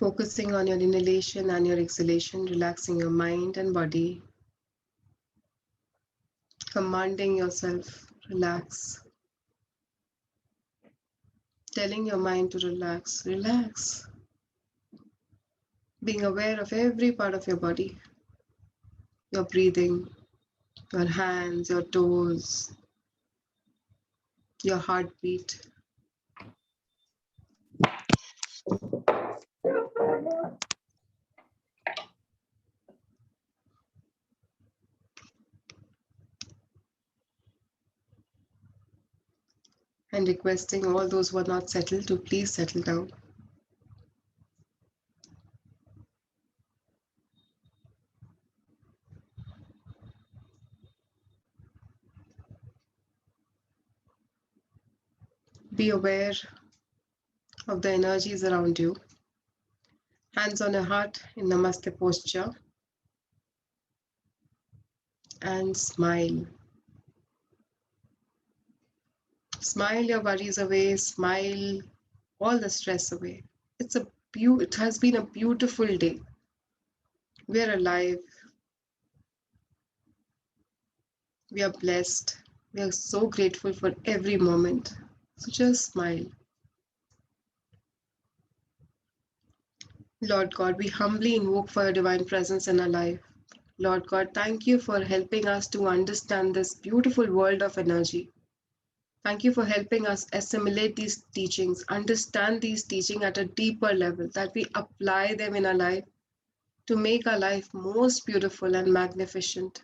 Focusing on your inhalation and your exhalation, relaxing your mind and body, commanding yourself, relax, telling your mind to relax, relax, being aware of every part of your body, your breathing, your hands, your toes, your heartbeat. And requesting all those who are not settled to please settle down. Be aware of the energies around you. Hands on your heart in Namaste posture and smile. Smile your worries away, smile all the stress away. It has been a beautiful day. We are alive. We are blessed. We are so grateful for every moment. So just smile. Lord God, we humbly invoke for your divine presence in our life. Lord God, thank you for helping us to understand this beautiful world of energy. Thank you for helping us assimilate these teachings, understand these teachings at a deeper level, that we apply them in our life to make our life most beautiful and magnificent,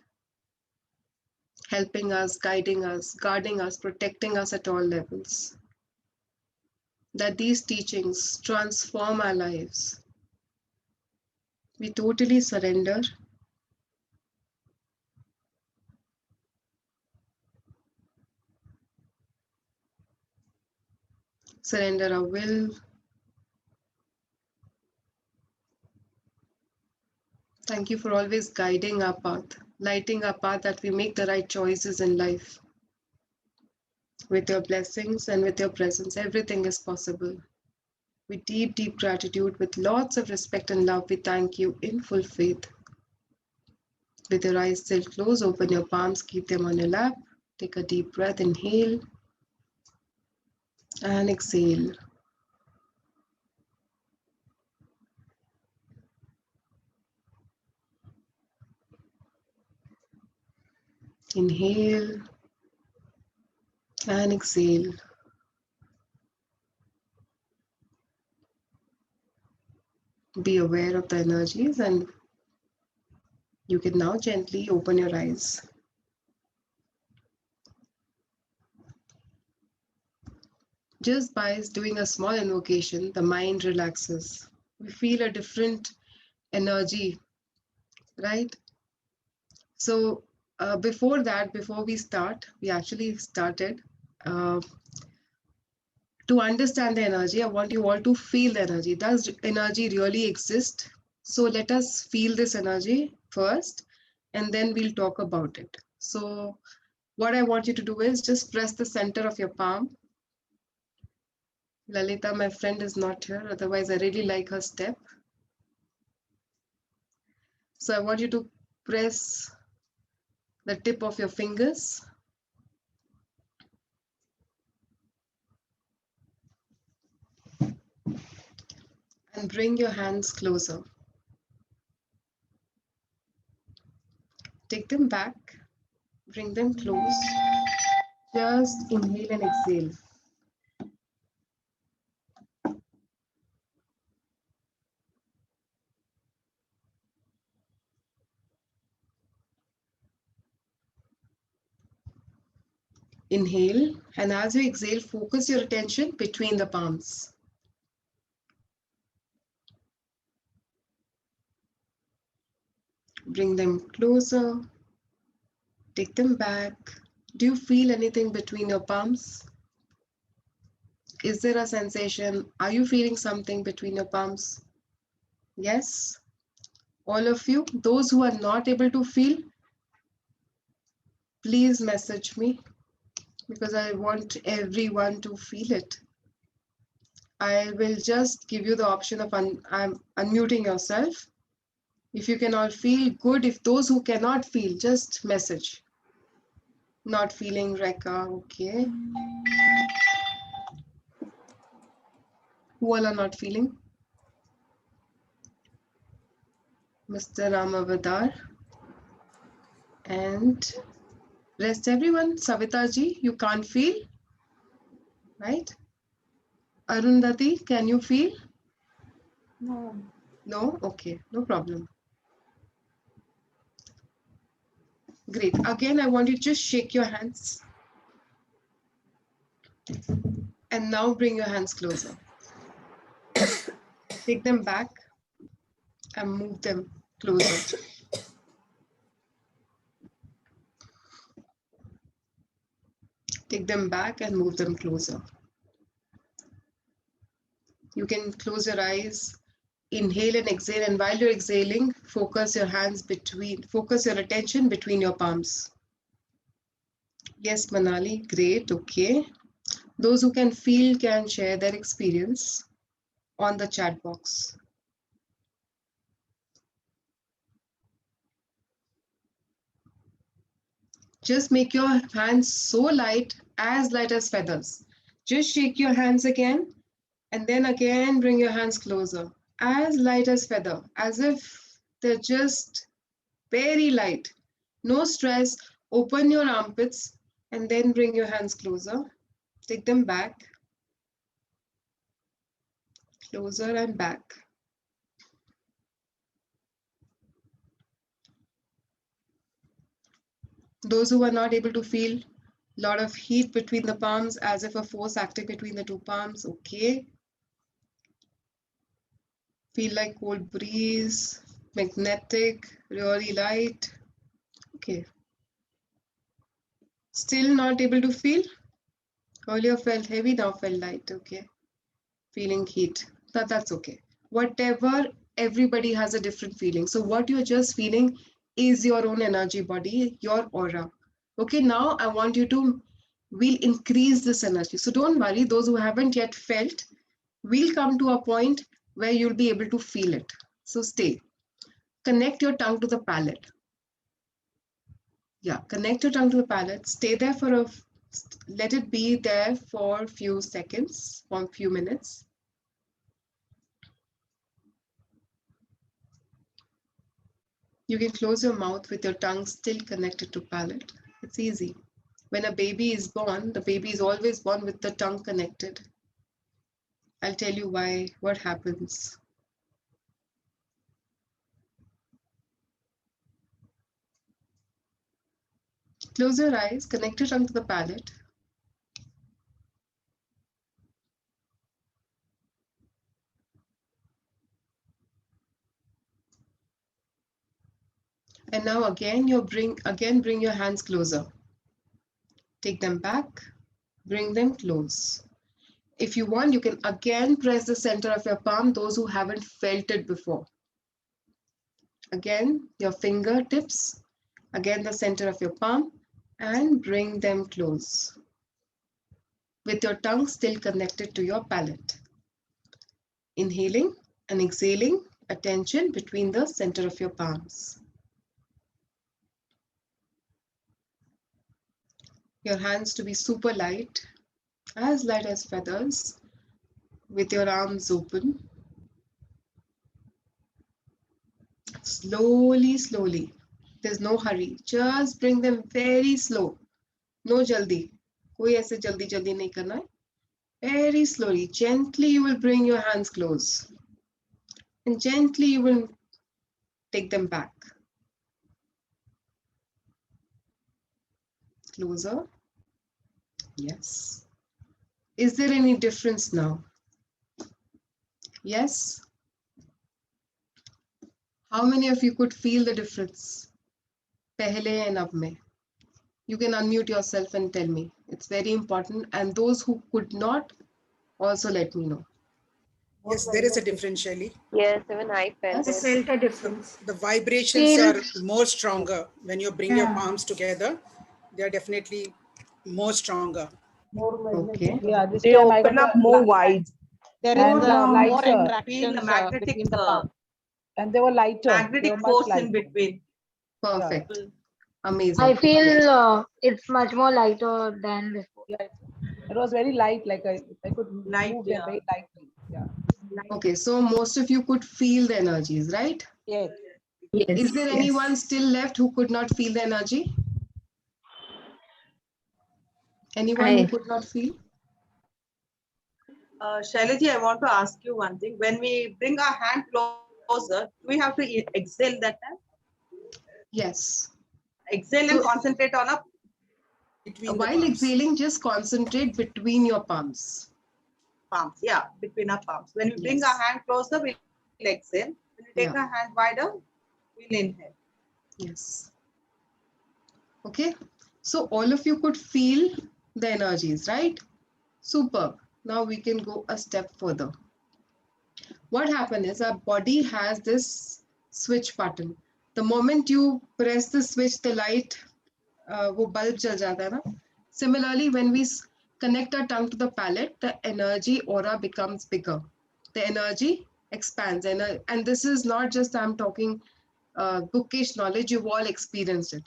helping us, guiding us, guarding us, protecting us at all levels. That these teachings transform our lives. We totally surrender. Surrender our will. Thank you for always guiding our path, lighting our path, that we make the right choices in life. With your blessings and with your presence, everything is possible. With deep, deep gratitude, with lots of respect and love, we thank you in full faith. With your eyes still closed, open your palms, keep them on your lap. Take a deep breath, inhale and exhale. Inhale and exhale. Be aware of the energies, and you can now gently open your eyes. Just by doing a small invocation, the mind relaxes. We feel a different energy, right? So before we start, we actually started. Uh, to understand the energy, I want you all to feel the energy. Does energy really exist? So let us feel this energy first, and then we'll talk about it. So what I want you to do is just press the center of your palm. Lalita, my friend, is not here. Otherwise, I really like her step. So I want you to press the tip of your fingers and bring your hands closer. Take them back, bring them close. Just inhale and exhale. Inhale, and as you exhale, focus your attention between the palms. Bring them closer, take them back. Do you feel anything between your palms? Is there a sensation? Are you feeling something between your palms? Yes? All of you, those who are not able to feel, please message me, because I want everyone to feel it. I will just give you the option of unmuting yourself. If you can all feel, good. If those who cannot feel, just message. Not feeling, Rekha, okay. Who all are not feeling? Mr. Ramavadar. And rest everyone. Savita ji, you can't feel, right? Arundhati, can you feel? No. No? Okay, no problem. Great. Again, I want you to just shake your hands. And now bring your hands closer. Take them back and move them closer. Take them back and move them closer. You can close your eyes, inhale and exhale, and while you're exhaling, focus your attention between your palms. Yes, Manali, great, okay. Those who can feel can share their experience on the chat box. Just make your hands so light as feathers. Just shake your hands again, and then again bring your hands closer, as light as feather, as if they're just very light. No stress. Open your armpits and then bring your hands closer. Take them back, closer and back. Those who are not able to feel a lot of heat between the palms, as if a force acting between the two palms, okay. Feel like cold breeze, magnetic, really light, okay. Still not able to feel? Earlier felt heavy, now felt light, okay. Feeling heat, that's okay. Whatever, everybody has a different feeling. So what you're just feeling is your own energy body, your aura. Okay, now I want you to, we'll increase this energy. So don't worry, those who haven't yet felt, we'll come to a point where you'll be able to feel it. So stay. Connect your tongue to the palate. Yeah, connect your tongue to the palate. Stay there let it be there for a few seconds, for a few minutes. You can close your mouth with your tongue still connected to palate. It's easy. When a baby is born, the baby is always born with the tongue connected. I'll tell you why, what happens. Close your eyes, connect your tongue to the palate. And now again, bring your hands closer. Take them back, bring them close. If you want, you can again press the center of your palm, those who haven't felt it before. Again, your fingertips, again the center of your palm, and bring them close. With your tongue still connected to your palate. Inhaling and exhaling, attention between the center of your palms. Your hands to be super light as feathers, with your arms open. Slowly, slowly. There's no hurry. Just bring them very slow. No jaldi. कोई ऐसे जल्दी जल्दी नहीं करना है. Very slowly, gently you will bring your hands close. And gently you will take them back. Closer. Yes. Is there any difference now? Yes? How many of you could feel the difference? Pehle and ab mein. You can unmute yourself and tell me. It's very important. And those who could not, also let me know. Yes, there is a difference, Shelly. Yes, even I felt Yes? it. Felt a difference. The vibrations are more stronger when you bring your Yeah. palms together. They are definitely more stronger. Okay. Yeah, this They time I open got up more wide. There And is more lighter. interactions the magnetic between the palm. And they were lighter. They magnetic were much force in lighter. between. Perfect. I Amazing. feel it's much more lighter than before. Yeah, it was very light, like I could Light, move them yeah. very lightly. Yeah. Okay, so most of you could feel the energies, right? Yes. Yes. Is there yes. anyone still left who could not feel the energy? Anyone who I- could not feel? Shailaji, I want to ask you one thing. When we bring our hand closer, do we have to exhale that time? Yes. Exhale and So- concentrate on a Between the While palms. exhaling, just concentrate between your palms. palms. Yeah, between our palms. When we bring Yes. our hand closer, we'll exhale. When we take Yeah. our hand wider, we'll inhale. Yes. Okay. So all of you could feel the energies, right? Superb. Now we can go a step further. What happened is our body has this switch button. The moment you press the switch, the light, वो bulb जल जाता है ना. Similarly, when we connect our tongue to the palate, the energy aura becomes bigger. The energy expands, and this is not just I'm talking bookish knowledge. You've all experienced it.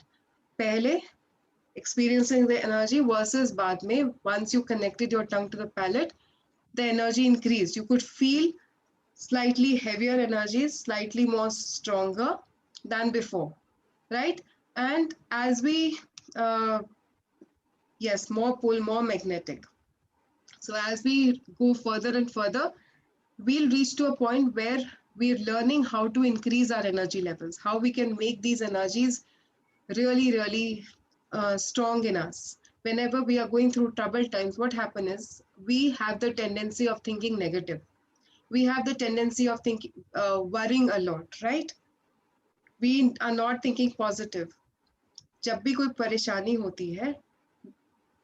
पहले experiencing the energy versus बाद में, once you connected your tongue to the palate, the energy increased. You could feel slightly heavier energies, slightly more stronger than before, right? And as we, yes, more pull, more magnetic. So as we go further and further, we'll reach to a point where we're learning how to increase our energy levels, how we can make these energies really, really strong in us. Whenever we are going through troubled times, what happens is we have the tendency of thinking negative. We have the tendency of thinking, worrying a lot, right? We are not thinking positive. जब भी कोई परेशानी होती है,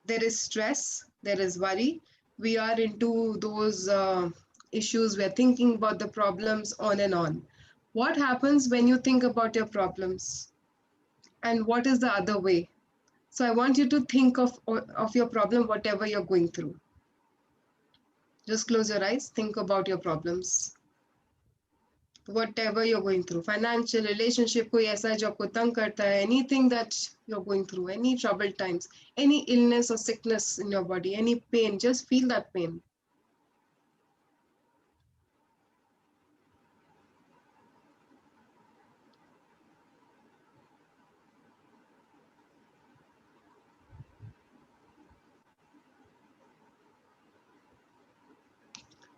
there is stress, there is worry. We are into those issues. We are thinking about the problems on and on. What happens when you think about your problems? And what is the other way? So I want you to think of your problem, whatever you're going through. Just close your eyes, think about your problems. Whatever you're going through, financial, relationship, कोई ऐसा है जो आपको तंग करता है, anything that you're going through, any troubled times, any illness or sickness in your body, any pain, just feel that pain.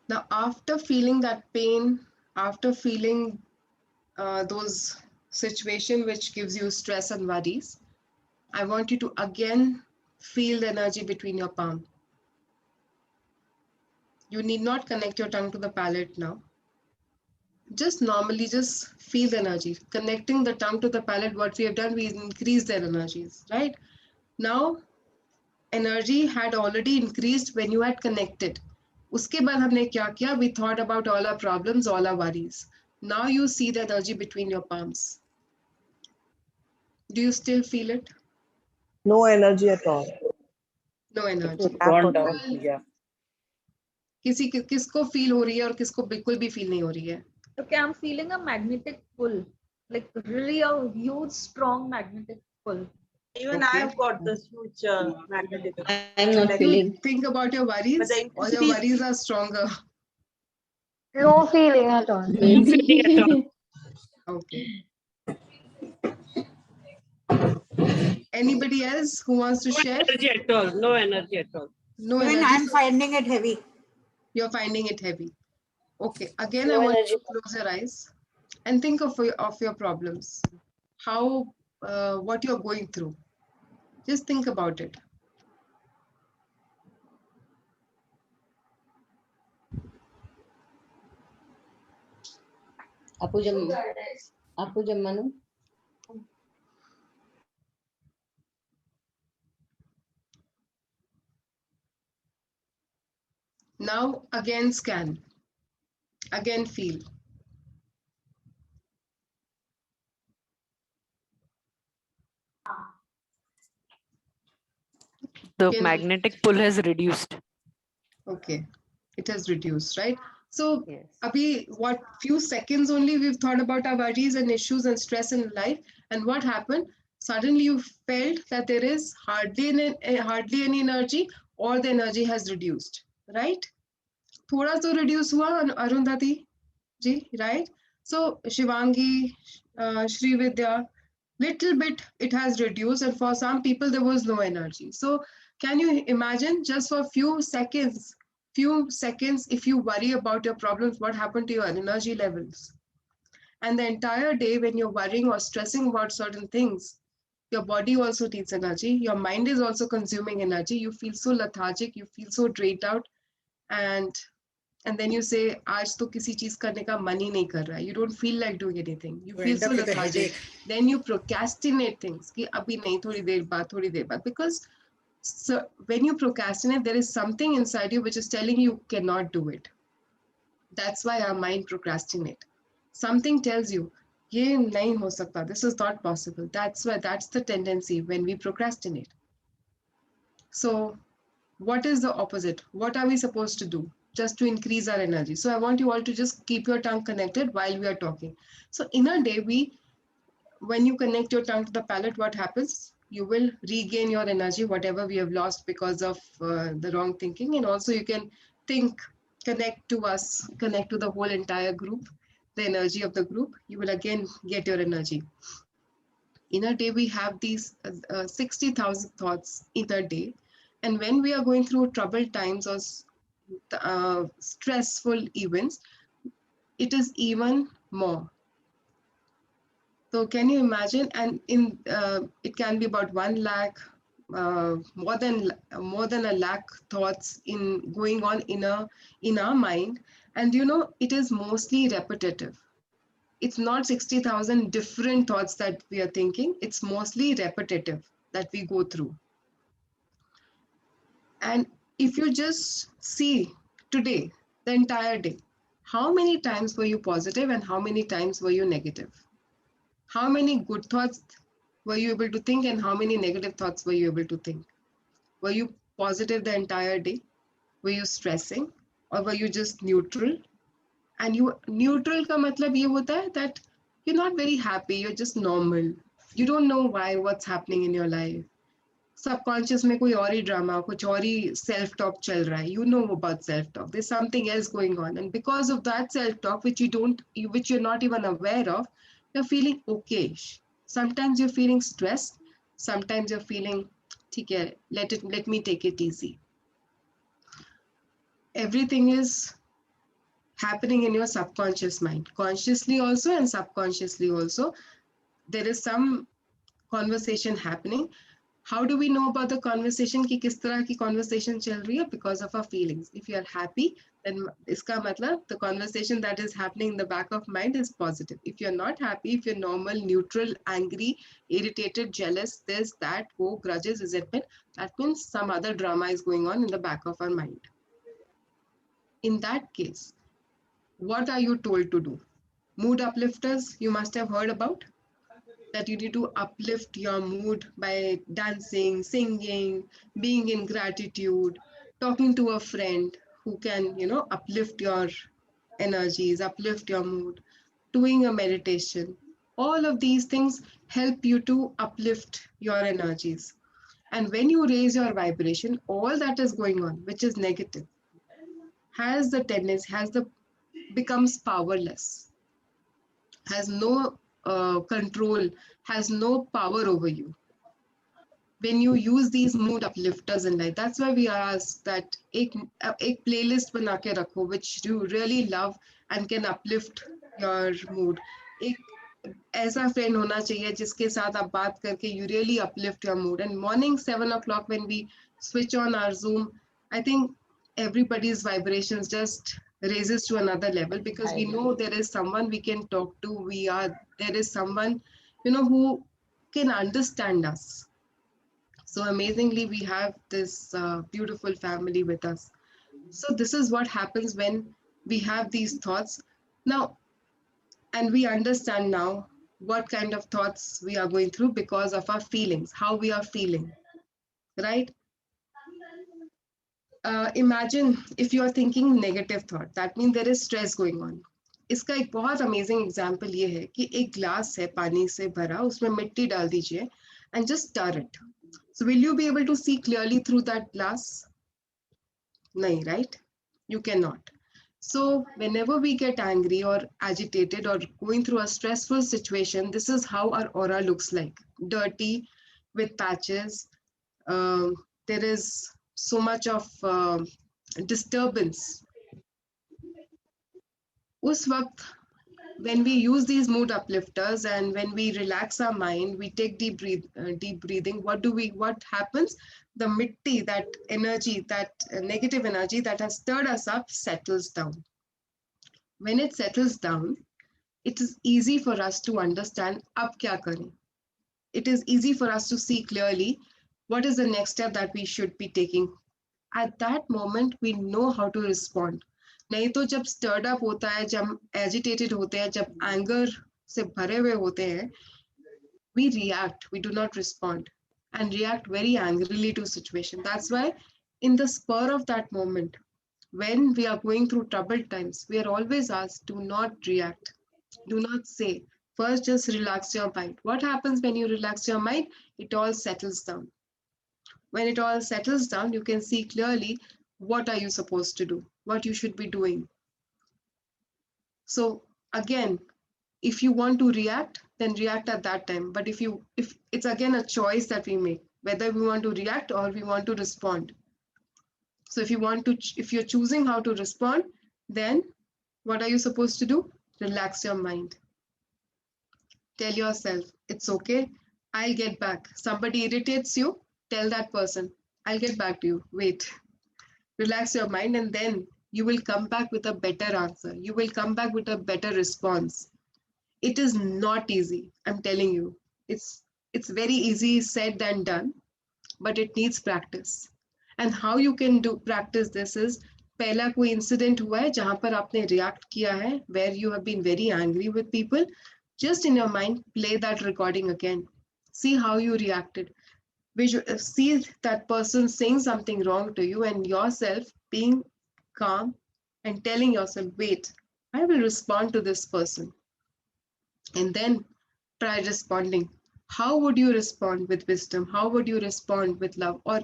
Now, after feeling that pain, after feeling those situation which gives you stress and worries, I want you to again feel the energy between your palm. You need not connect your tongue to the palate now. Just normally just feel the energy. Connecting the tongue to the palate, what we have done, we increase their energies, right? Now, energy had already increased when you had connected. उसके बाद हमने क्या किया? We thought about all our problems, all our worries. Now you see the energy between your palms. Do you still feel it? No energy at all. No energy. Gone down. Yeah. किसको feel हो रही है और किसको बिल्कुल भी feel नहीं हो रही है? Okay, I'm feeling a magnetic pull, like really a huge, strong magnetic pull. Even Okay. I've got this huge magnetic. I'm not Like, feeling. Think about your worries. But the All your intensity is- worries are stronger. No feeling at all. No feeling at all. Okay. Anybody else who wants to share? Energy at all. No energy at all. No Even energy. I'm finding it heavy. You're finding it heavy. Okay. Again, No I want energy. you to close your eyes and think of your problems. How, what you're going through. Just think about it. Apu jam manu. Now, again, scan. Again, feel. The Again, magnetic pull has reduced. okay. it has reduced, right? So Yes. Abhi, what few seconds only we've thought about our worries and issues and stress in life, and what happened? Suddenly you felt that there is hardly any energy, or the energy has reduced, right? थोड़ा तो reduce हुआ Arundhati ji, right? So Shivangi, Srividya, little bit it has reduced, and for some people there was no energy. So can you imagine, just for few seconds, if you worry about your problems, what happened to your energy levels? And the entire day when you're worrying or stressing about certain things, your body also needs energy, your mind is also consuming energy, you feel so lethargic, you feel so drained out, and then you say, आज तो किसी चीज करने का मन ही नहीं कर रहा है. You don't feel like doing anything. You You feel end so up with a lethargic. headache. Then you procrastinate things कि अभी नहीं, थोड़ी देर बाद. Because so when you procrastinate, there is something inside you which is telling you cannot do it. That's why our mind procrastinate. Something tells you, ये नहीं हो सकता. This is not possible. That's the tendency when we procrastinate. So what is the opposite? What are we supposed to do just to increase our energy? So I want you all to just keep your tongue connected while we are talking. So in a day, when you connect your tongue to the palate, what happens? You will regain your energy, whatever we have lost because of the wrong thinking. And also you can think, connect to us, connect to the whole entire group, the energy of the group. You will again get your energy. In a day, we have these 60,000 thoughts in a day. And when we are going through troubled times or stressful events, it is even more. So can you imagine? And it can be about 1 lakh, more than a lakh thoughts going on in our mind. And it is mostly repetitive. It's not 60,000 different thoughts that we are thinking. It's mostly repetitive that we go through. And if you just see today, the entire day, how many times were you positive and how many times were you negative? How many good thoughts were you able to think and how many negative thoughts were you able to think? Were you positive the entire day? Were you stressing or were you just neutral? And neutral ka matlab ye hota hai that you're not very happy, you're just normal. You don't know what's happening in your life. Subconscious में कोई और ही drama, कुछ और ही self talk चल रहा है. You know about self talk. There's something else going on, and because of that self talk, which you're not even aware of, you're feeling okay. Sometimes you're feeling stressed. Sometimes you're feeling, ठीक है, let me take it easy. Everything is happening in your subconscious mind, consciously also and subconsciously also. There is some conversation happening. How do we know about the conversation ki kis tarah ki conversation chal rahi hai? Because of our feelings. If you are happy, then iska matlab the conversation that is happening in the back of mind is positive. If you're not happy, if you're normal, neutral, angry, irritated, jealous, this, that, grudges, resentment, that means some other drama is going on in the back of our mind. In that case, what are you told to do? Mood uplifters, you must have heard about. That you need to uplift your mood by dancing, singing, being in gratitude, talking to a friend who can, uplift your energies, uplift your mood, doing a meditation. All of these things help you to uplift your energies. And when you raise your vibration, all that is going on, which is negative, has the tendency, becomes powerless, has no control, has no power over you. When you use these mood uplifters in life, that's why we ask that एक playlist बना के रखो which you really love and can uplift your mood. एक ऐसा friend होना चाहिए जिसके साथ आप बात करके you really uplift your mood. And morning 7 o'clock when we switch on our Zoom, I think everybody's vibrations just raises to another level because we know there is someone we can talk to. There is someone, who can understand us. So amazingly, we have this beautiful family with us. So this is what happens when we have these thoughts. Now, and we understand now what kind of thoughts we are going through because of our feelings, how we are feeling, right? imagine if you are thinking negative thought, that means there is stress going on. इसका एक बहुत amazing example ये है कि एक glass है पानी से भरा, उसमें मिट्टी डाल दीजिए and just stir it. So will you be able to see clearly through that glass? No, right? You cannot. So whenever we get angry or agitated or going through a stressful situation, this is how our aura looks like. Dirty, with patches. There is so much of disturbance. उस वक्त when we use these mood uplifters and when we relax our mind, we take deep breathing. What happens? The mitti, that energy, that negative energy that has stirred us up, settles down. When it settles down, it is easy for us to understand ab kya kare. It is easy for us to see clearly what is the next step that we should be taking. At that moment, we know how to respond. नहीं तो जब stirred up होता है, जब agitated होते हैं, जब anger से भरे हुए होते हैं, we react, we do not respond and react very angrily to situation. That's why in the spur of that moment, when we are going through troubled times, we are always asked, do not react, do not say, first just relax your mind. What happens when you relax your mind? It all settles down. When it all settles down, you can see clearly what are you supposed to do, what you should be doing. So again, if you want to react, then react at that time. But if it's again a choice that we make, whether we want to react or we want to respond. So if you're choosing how to respond, then what are you supposed to do? Relax your mind. Tell yourself, it's okay, I'll get back. Somebody irritates you, tell that person, I'll get back to you, wait. Relax your mind, and then you will come back with a better answer. You will come back with a better response. It is not easy, I'm telling you. It's very easy said than done, but it needs practice. And how you can practice this is, पहला कोई incident हुआ है जहां पर आपने react किया है, where you have been very angry with people, just in your mind, play that recording again. See how you reacted. See that person saying something wrong to you and yourself being calm and telling yourself, wait, I will respond to this person. And then try responding. How would you respond with wisdom? How would you respond with love? Or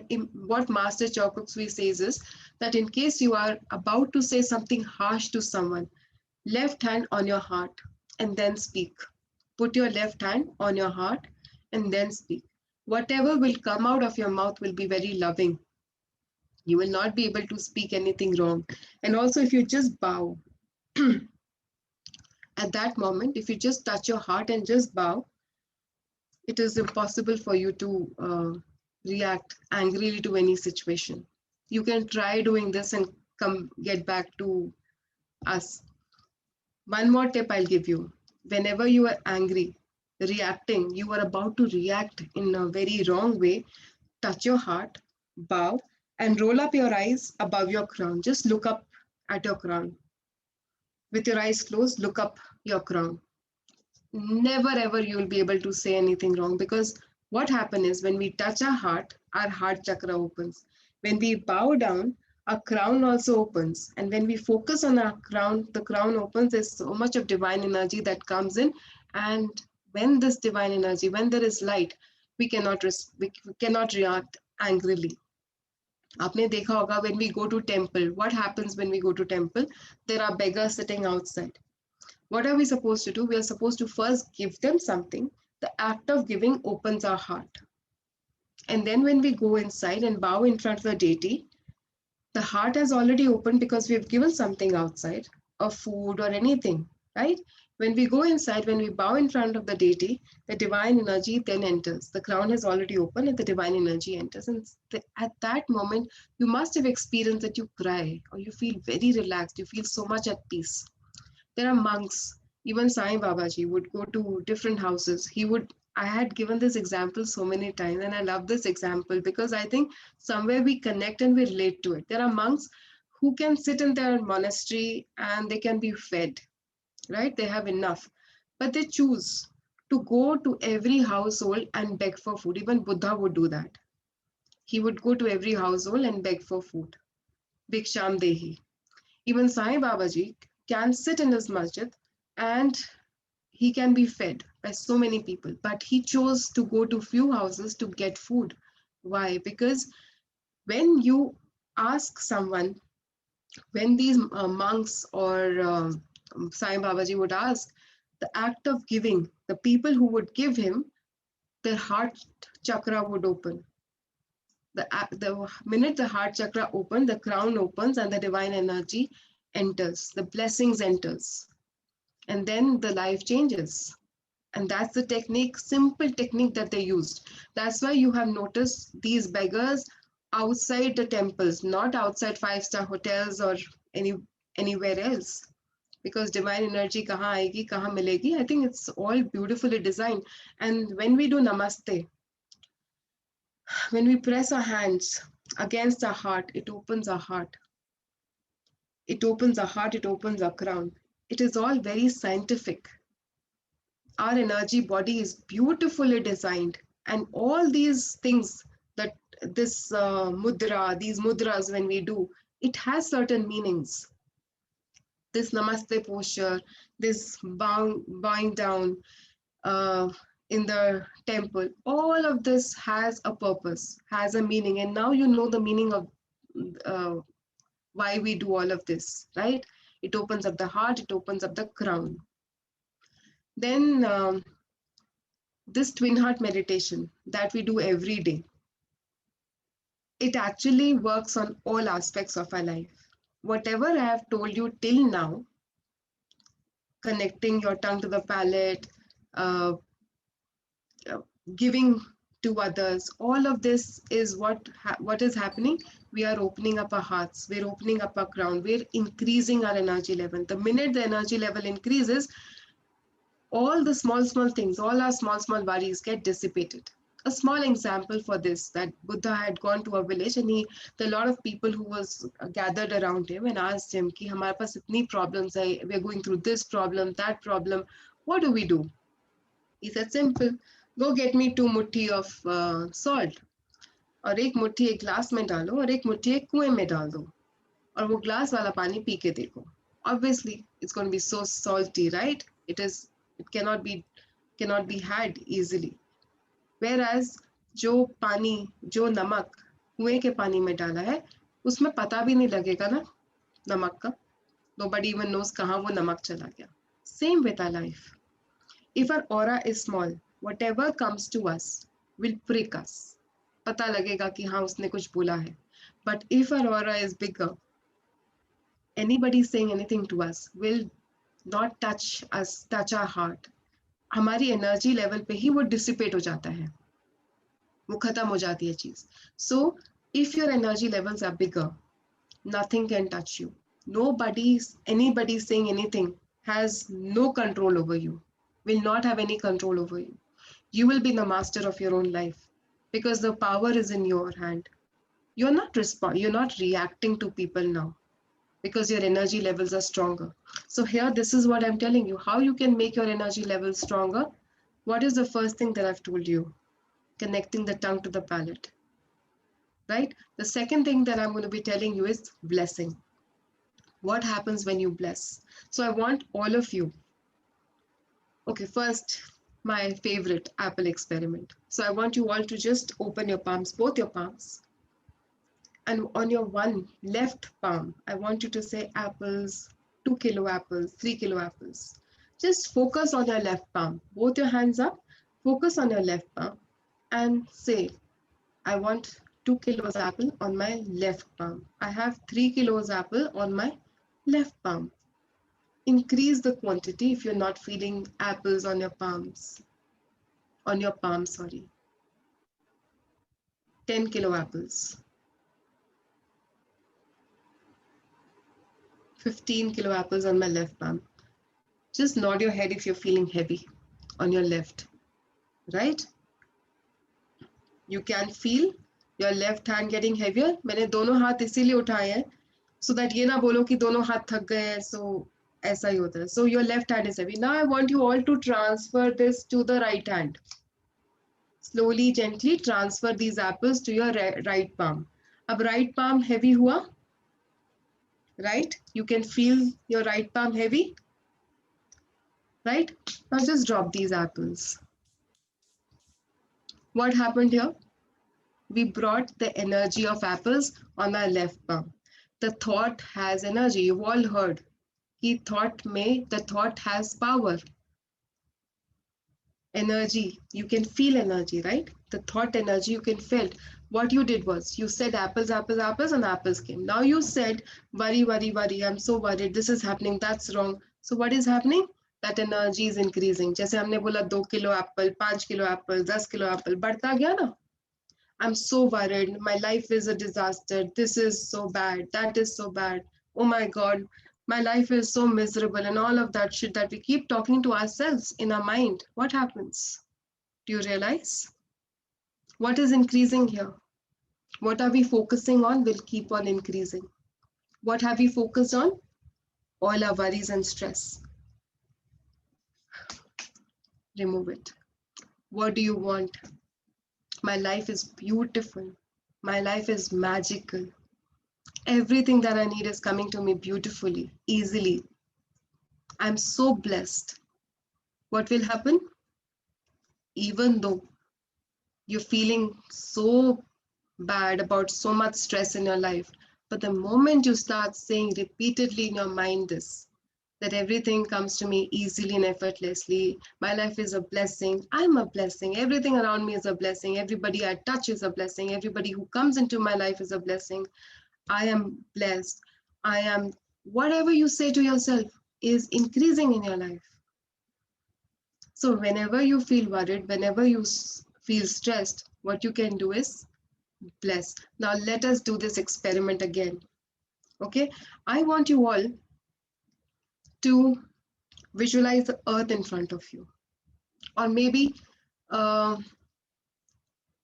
what Master Chow Sui says is that in case you are about to say something harsh to someone, left hand on your heart and then speak. Put your left hand on your heart and then speak. Whatever will come out of your mouth will be very loving. You will not be able to speak anything wrong. And also if you just bow, at that moment, if you just touch your heart and just bow, it is impossible for you to react angrily to any situation. You can try doing this and get back to us. One more tip I'll give you. Whenever you are angry, reacting, you are about to react in a very wrong way, touch your heart, bow, and roll up your eyes above your crown. Just look up at your crown. With your eyes closed, look up your crown. Never ever you will be able to say anything wrong, because what happens is when we touch our heart chakra opens. When we bow down, our crown also opens. And when we focus on our crown, the crown opens. There's so much of divine energy that comes in. And when this divine energy, when there is light, we cannot react angrily. आपने देखा होगा when we go to temple, what happens when we go to temple? There are beggars sitting outside. What are we supposed to do? We are supposed to first give them something. The act of giving opens our heart. And then when we go inside and bow in front of the deity, the heart has already opened because we have given something outside, or food or anything, right? When we go inside, when we bow in front of the deity, the divine energy then enters. The crown has already opened and the divine energy enters. And at that moment, you must have experienced that you cry or you feel very relaxed. You feel so much at peace. There are monks, even Sai Babaji would go to different houses. I had given this example so many times, and I love this example because I think somewhere we connect and we relate to it. There are monks who can sit in their monastery and they can be fed, right? They have enough, but they choose to go to every household and beg for food. Even Buddha would do that. He would go to every household and beg for food. Bhiksham Dehi. Even Sai Babaji can sit in his masjid and he can be fed by so many people, but he chose to go to few houses to get food. Why? Because when you ask someone, when these monks or Sai Babaji would ask, the act of giving, the people who would give him, their heart chakra would open. The minute the heart chakra opens, the crown opens and the divine energy enters, the blessings enters, and then the life changes. And that's the technique, simple technique that they used. That's why you have noticed these beggars outside the temples, not outside five-star hotels or anywhere else. Because divine energy kahan aayegi, kahan milegi. I think it's all beautifully designed. And when we do namaste, when we press our hands against our heart, it opens our heart. It opens our heart, it opens our crown. It is all very scientific. Our energy body is beautifully designed, and all these things that this mudra, these mudras, when we do, it has certain meanings. This namaste posture, this bowing down in the temple, all of this has a purpose, has a meaning, and now you know the meaning of why we do all of this, right? It opens up the heart, it opens up the crown. Then this twin heart meditation that we do every day, it actually works on all aspects of our life. Whatever I have told you till now, connecting your tongue to the palate, giving to others, all of this is what is happening. We are opening up our hearts, we're opening up our crown, we're increasing our energy level. The minute the energy level increases, all the small things, all our small worries get dissipated. A small example for this, that Buddha had gone to a village and there are a lot of people who was gathered around him and asked him ki hamare paas itni problems hai, we're going through this problem, that problem, what do we do? He said, simple, go get me 2 muthi of salt, और एक मुट्ठी एक glass में डालो और एक मुट्ठी एक कुएं में डाल दो और वो ग्लास वाला पानी पी के देखो. Obviously it's going to be so salty, right? It cannot be had easily. Whereas जो पानी, जो नमक कुएं के पानी में डाला है, उसमें पता भी नहीं लगेगा ना नमक का. Nobody even knows कहाँ वो नमक चला गया. Same with our life. If our aura is small, whatever comes to us will prick us. पता लगेगा कि हाँ उसने कुछ बोला है. But if our aura is bigger, anybody saying anything to us will not touch us, touch our heart. हमारी energy level पे ही वो डिसिपेट हो जाता है, वो खत्म हो जाती है चीज. So if your energy levels are bigger, nothing can touch you. Anybody saying anything has no control over you, will not have any control over you. You will be the master of your own life because the power is in your hand. You're not reacting to people now because your energy levels are stronger. So here, this is what I'm telling you, how you can make your energy levels stronger. What is the first thing that I've told you? Connecting the tongue to the palate, right? The second thing that I'm going to be telling you is blessing. What happens when you bless? So I want all of you. Okay, first, my favorite apple experiment. So I want you all to just open your palms, both your palms. And on your one left palm, I want you to say apples, 2 kilo apples, 3 kilo apples. Just focus on your left palm. Both your hands up, focus on your left palm and say, I want 2 kilos apple on my left palm. I have 3 kilos apple on my left palm. Increase the quantity if you're not feeling apples on your palms. On your palm, sorry. 10 kilo apples. 15 kilo apples on my left palm. Just nod your head if you're feeling heavy on your left, right? You can feel your left hand getting heavier. मैंने दोनों हाथ इसीलिए उठाए हैं so that ये ना बोलो कि दोनों हाथ थक गए हैं, so ऐसा ही होता है. So your left hand is heavy. Now I want you all to transfer this to the right hand. Slowly, gently transfer these apples to your right palm. अब right palm heavy हुआ? right? You can feel your right palm heavy, right? Now just drop these apples. What happened here? We brought the energy of apples on our left palm. The thought has energy. You've all heard. The thought has power. Energy. You can feel energy, right? The thought energy you can feel. What you did was you said apples, apples, apples, and apples came. Now you said worry, worry, worry. I'm so worried. This is happening. That's wrong. So what is happening? That energy is increasing. जैसे हमने बोला 2 kilo Apple, 5 kilo Apple, 10 kilo Apple बढ़ता गया ना. I'm so worried. My life is a disaster. This is so bad. That is so bad. Oh my God. My life is so miserable, and all of that shit that we keep talking to ourselves in our mind. What happens? Do you realize? What is increasing here? What are we focusing on will keep on increasing. What have we focused on? All our worries and stress. Remove it. What do you want? My life is beautiful. My life is magical. Everything that I need is coming to me beautifully, easily. I'm so blessed. What will happen? Even though you're feeling so bad about so much stress in your life, but the moment you start saying repeatedly in your mind this, that everything comes to me easily and effortlessly, my life is a blessing, I'm a blessing, everything around me is a blessing, everybody I touch is a blessing, everybody who comes into my life is a blessing, I am blessed, I am, whatever you say to yourself is increasing in your life. So whenever you feel worried, whenever you feel stressed, what you can do is bless. Now let us do this experiment again. Okay, I want you all to visualize the earth in front of you, or maybe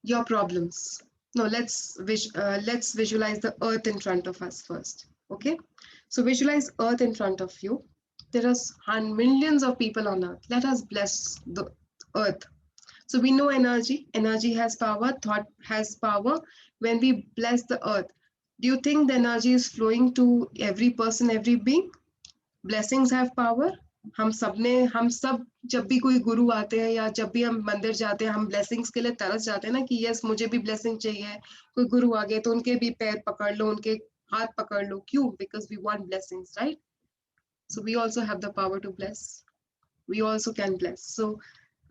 your problems. No, let's visualize the earth in front of us first. Okay, so visualize earth in front of you. There are millions of people on earth. Let us bless the earth. So we know energy. Energy has power. Thought has power. When we bless the earth, do you think the energy is flowing to every person, every being? Blessings have power. हम सब जब भी कोई गुरु आते हैं या जब भी हम मंदिर जाते हैं हम ब्लेसिंग्स के लिए तरस जाते हैं ना कि यस मुझे भी ब्लेसिंग चाहिए कोई गुरु आ गए तो उनके भी पैर पकड़ लो उनके हाथ पकड़ लो क्यों because we want blessings right so we also have the power to bless we also can bless so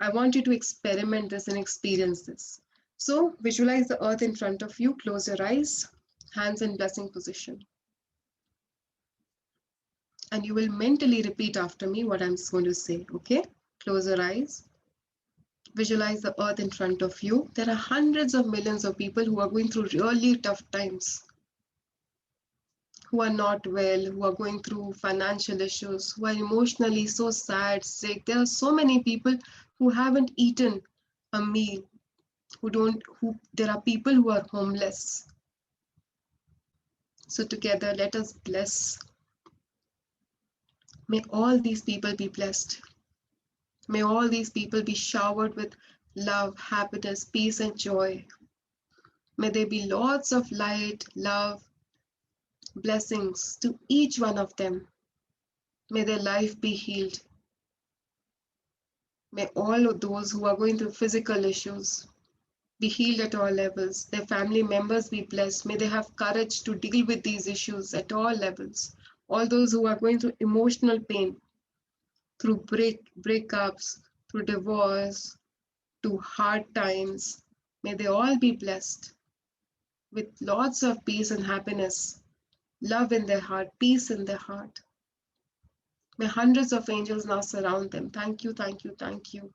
I want you to experiment this and experience this so visualize the earth in front of you close your eyes hands in blessing position and you will mentally repeat after me what I'm going to say, okay? Close your eyes. Visualize the earth in front of you. There are hundreds of millions of people who are going through really tough times, who are not well, who are going through financial issues, who are emotionally so sad, sick. There are so many people who haven't eaten a meal, there are people who are homeless. So together, let us bless. May all these people be blessed. May all these people be showered with love, happiness, peace, and joy. May there be lots of light, love, blessings to each one of them. May their life be healed. May all of those who are going through physical issues be healed at all levels. Their family members be blessed. May they have courage to deal with these issues at all levels. All those who are going through emotional pain, through breakups, through divorce, to hard times, may they all be blessed with lots of peace and happiness, love in their heart, peace in their heart. May hundreds of angels now surround them. Thank you, thank you, thank you.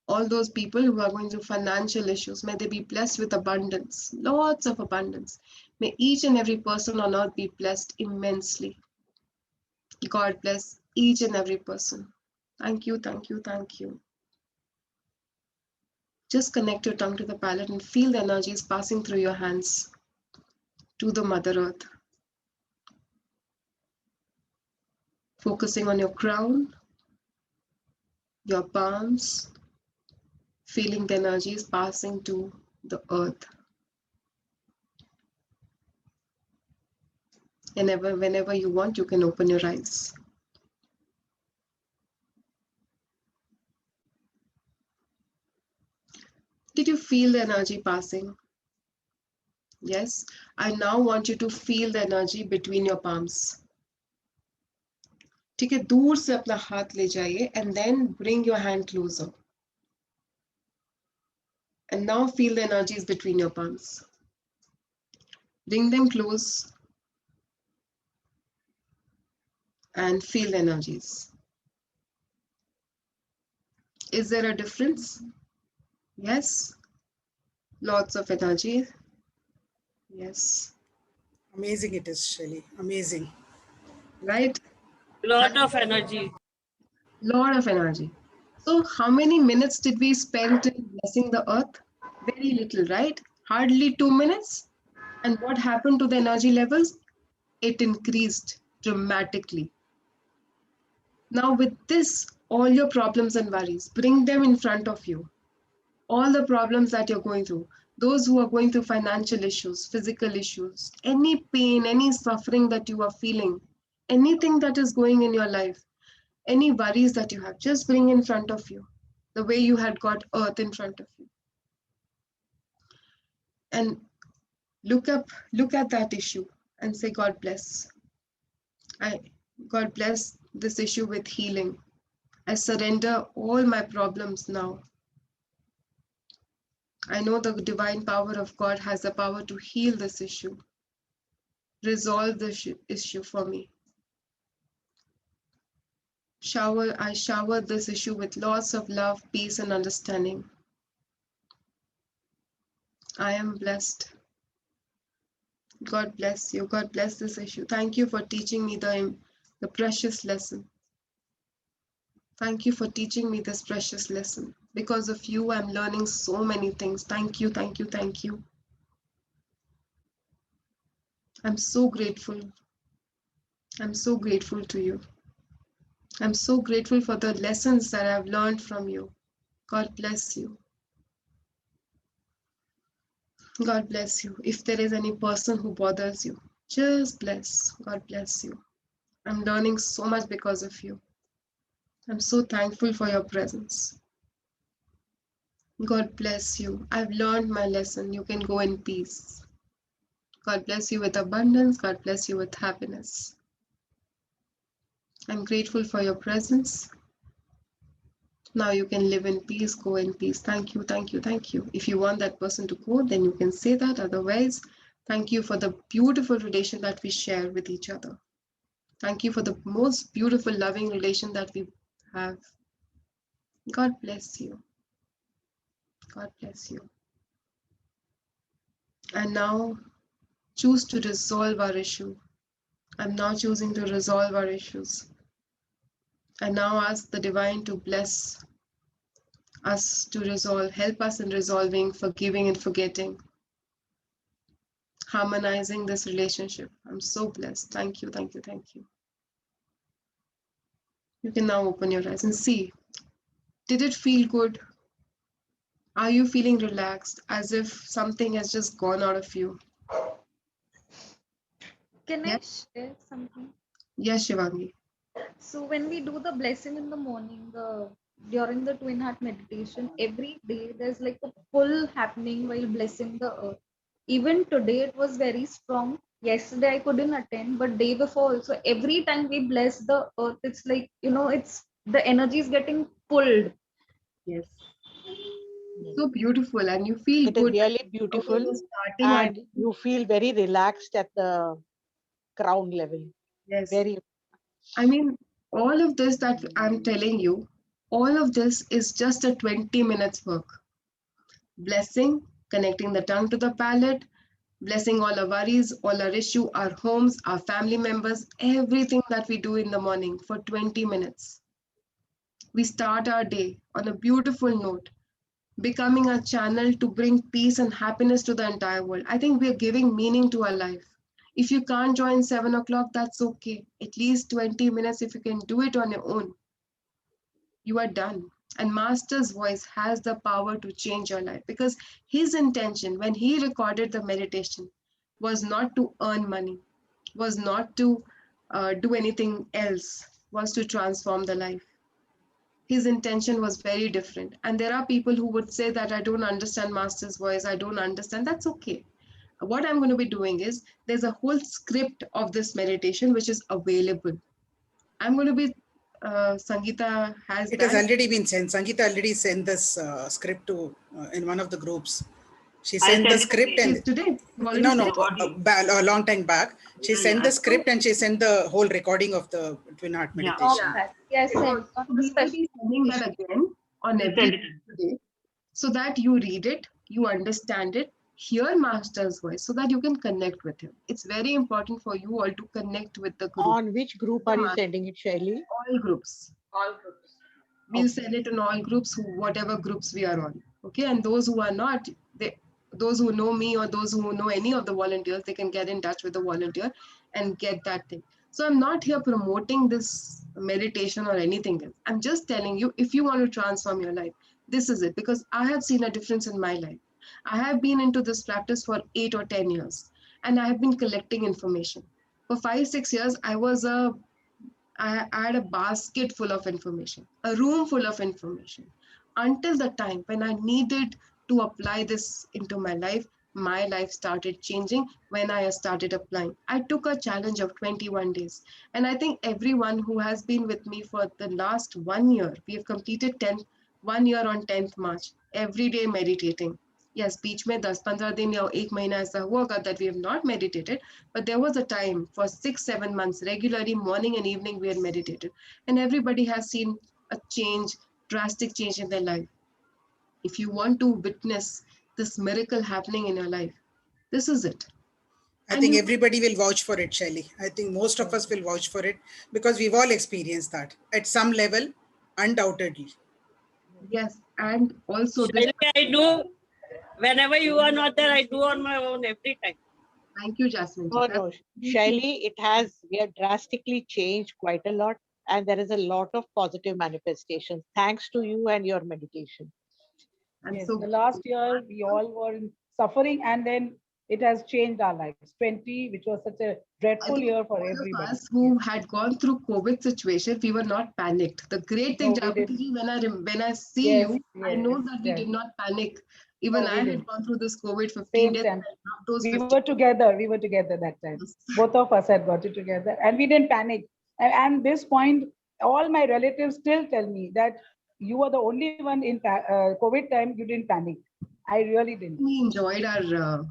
All those people who are going through financial issues, may they be blessed with abundance, lots of abundance. May each and every person on earth be blessed immensely. God bless each and every person. Thank you, thank you, thank you. Just connect your tongue to the palate and feel the energies passing through your hands to the Mother Earth. Focusing on your crown, your palms, feeling the energies passing to the earth. Whenever you want, you can open your eyes. Did you feel the energy passing? Yes. I now want you to feel the energy between your palms. ठीक है, दूर से अपना हाथ ले जाइए and then bring your hand closer. And now feel the energies between your palms. Bring them close and feel the energies. Is there a difference? Yes. Lots of energy. Yes. Amazing it is, Shelly. Amazing. Right? Lot of energy. Lot of energy. So how many minutes did we spend in blessing the earth? Very little, right? Hardly 2 minutes. And what happened to the energy levels? It increased dramatically. Now with this, all your problems and worries, bring them in front of you. All the problems that you're going through, those who are going through financial issues, physical issues, any pain, any suffering that you are feeling, anything that is going in your life, any worries that you have, just bring in front of you, the way you had got earth in front of you. And look at that issue and say, God bless. God bless this issue with healing. I surrender all my problems now. I know the divine power of God has the power to heal this issue. Resolve this issue for me. I shower this issue with lots of love, peace, and understanding. I am blessed. God bless you. God bless this issue. Thank you for teaching me the precious lesson. Thank you for teaching me this precious lesson. Because of you, I'm learning so many things. Thank you, thank you, thank you. I'm so grateful. I'm so grateful to you. I'm so grateful for the lessons that I've learned from you. God bless you. God bless you. If there is any person who bothers you, just bless. God bless you. I'm learning so much because of you. I'm so thankful for your presence. God bless you. I've learned my lesson. You can go in peace. God bless you with abundance. God bless you with happiness. I'm grateful for your presence. Now you can live in peace, go in peace. Thank you, thank you, thank you. If you want that person to go, then you can say that. Otherwise, thank you for the beautiful relation that we share with each other. Thank you for the most beautiful, loving relation that we have. God bless you. God bless you. And now choose to resolve our issue. I'm now choosing to resolve our issues. I now ask the divine to bless us to resolve, help us in resolving, forgiving and forgetting, harmonizing this relationship. I'm so blessed. Thank you, thank you, thank you. You can now open your eyes and see. Did it feel good? Are you feeling relaxed, as if something has just gone out of you? Can I Yes. share something? Yes, Shivangi. So when we do the blessing in the morning, during the twin heart meditation, every day there's like a pull happening while blessing the earth. Even today it was very strong. Yesterday I couldn't attend, but day before also, every time we bless the earth, it's like, it's the energy is getting pulled. Yes. So beautiful, and you feel It is good. really Okay, beautiful, we're starting our and you feel very relaxed at the ground level. yes. Very. I mean, all of this that I'm telling you, all of this is just a 20 minutes work. Blessing, connecting the tongue to the palate, blessing all our worries, all our issue, our homes, our family members, everything that we do in the morning for 20 minutes. We start our day on a beautiful note, becoming a channel to bring peace and happiness to the entire world. I think we're giving meaning to our life. If you can't join 7 o'clock, that's okay. At least 20 minutes, if you can do it on your own, you are done. And Master's voice has the power to change your life, because his intention when he recorded the meditation was not to earn money. was not to do anything else, was to transform the life. His intention was very different. And there are people who would say that I don't understand Master's voice, I don't understand. That's okay. What I'm going to be doing is there's a whole script of this meditation which is available. I'm going to be, Sangeeta has It has that. already been sent. Sangeeta already sent this script to in one of the groups. She I sent the sent it script again. and Today, you already no, said? a long time back. She Yeah, sent yeah. the script and she sent the whole recording of the Twin Heart Yeah. meditation. Yes, So sent on the we will special. be sending that again on You every send it. today, so that you read it, you understand it, hear Master's voice, so that you can connect with him. It's very important for you all to connect with the group, On which group are you sending it, Shaili? all groups. All groups. We'll Okay. send it in all groups, whatever groups we are on. Okay, and those who are not, those who know me or those who know any of the volunteers, they can get in touch with the volunteer and get that thing. So I'm not here promoting this meditation or anything else. I'm just telling you, if you want to transform your life, this is it. Because I have seen a difference in my life. I have been into this practice for 8 or 10 years, and I have been collecting information. For 5-6 years, I had a basket full of information, a room full of information, until the time when I needed to apply this into my life started changing when I started applying. I took a challenge of 21 days. And I think everyone who has been with me for the last 1 year, we have completed 1 year on 10th March, every day meditating. Yes, बीच में 10-15 दिन या 1 महीना ऐसा हुआ that we have not meditated, but there was a time for 6-7 months regularly, morning and evening, we had meditated, and everybody has seen a change, drastic change in their life. If you want to witness this miracle happening in your life, this is it. I And think you- everybody will vouch for it, Shaili. I think most of us will vouch for it because we've all experienced that at some level, undoubtedly. Yes, and also this. Shaili, I do. Whenever you are not there, I do on my own every time. Thank you, Jasmine. No, no, Shaili, it has drastically changed quite a lot, and there is a lot of positive manifestations thanks to you and your meditation. I'm Yes, so the last year we all were suffering, and then it has changed our lives. 20, which was such a I dreadful think year for all of everybody. us who had gone through COVID situation, we were not panicked. The great thing, No, we Jagriti, didn't. when I see Yes, you, I know yes, that we yes. did not panic. Even No, we I had didn't. gone through this COVID 15 Same days. time. Those We 15 were together. We were together that time. days. Both of us had got it together, and we didn't panic. And this point, all my relatives still tell me that you were the only one in COVID time. You didn't panic. I really didn't. We enjoyed our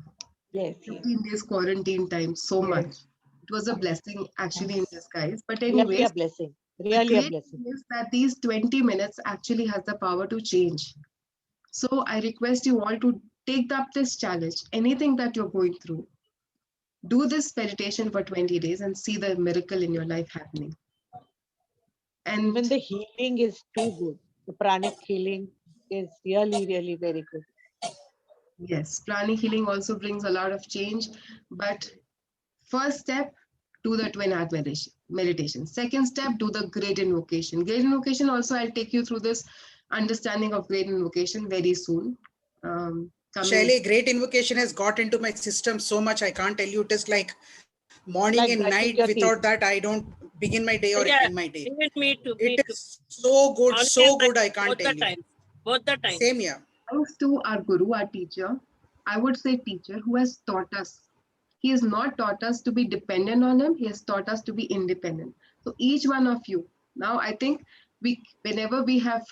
Yes, yes. 15 days quarantine time so Yes. much. It was a blessing actually in disguise. But Really a anyways, blessing. the Really a great blessing. thing is that these 20 minutes actually has the power to change. So I request you all to take up this challenge. Anything that you're going through, do this meditation for 20 days and see the miracle in your life happening. And Even the healing is too good. The pranic healing is really, really very good. yes, pranic healing also brings a lot of change. But first step, do the twin heart meditation. Second step, do the great invocation. Great invocation also, I'll take you through this understanding of great invocation very soon. Shaili, great invocation has got into my system so much. I can't tell you. It is like morning Like and brushing night. your Without teeth. that, I don't begin my day or Yeah, end my day. even me too. Me It too. is so good, Morning so and night, good. I can't both tell the you. times. Both the times. Same here. Thanks to our guru, our teacher, I would say teacher, who has taught us. He has not taught us to be dependent on him. He has taught us to be independent. So each one of you, now I think whenever we have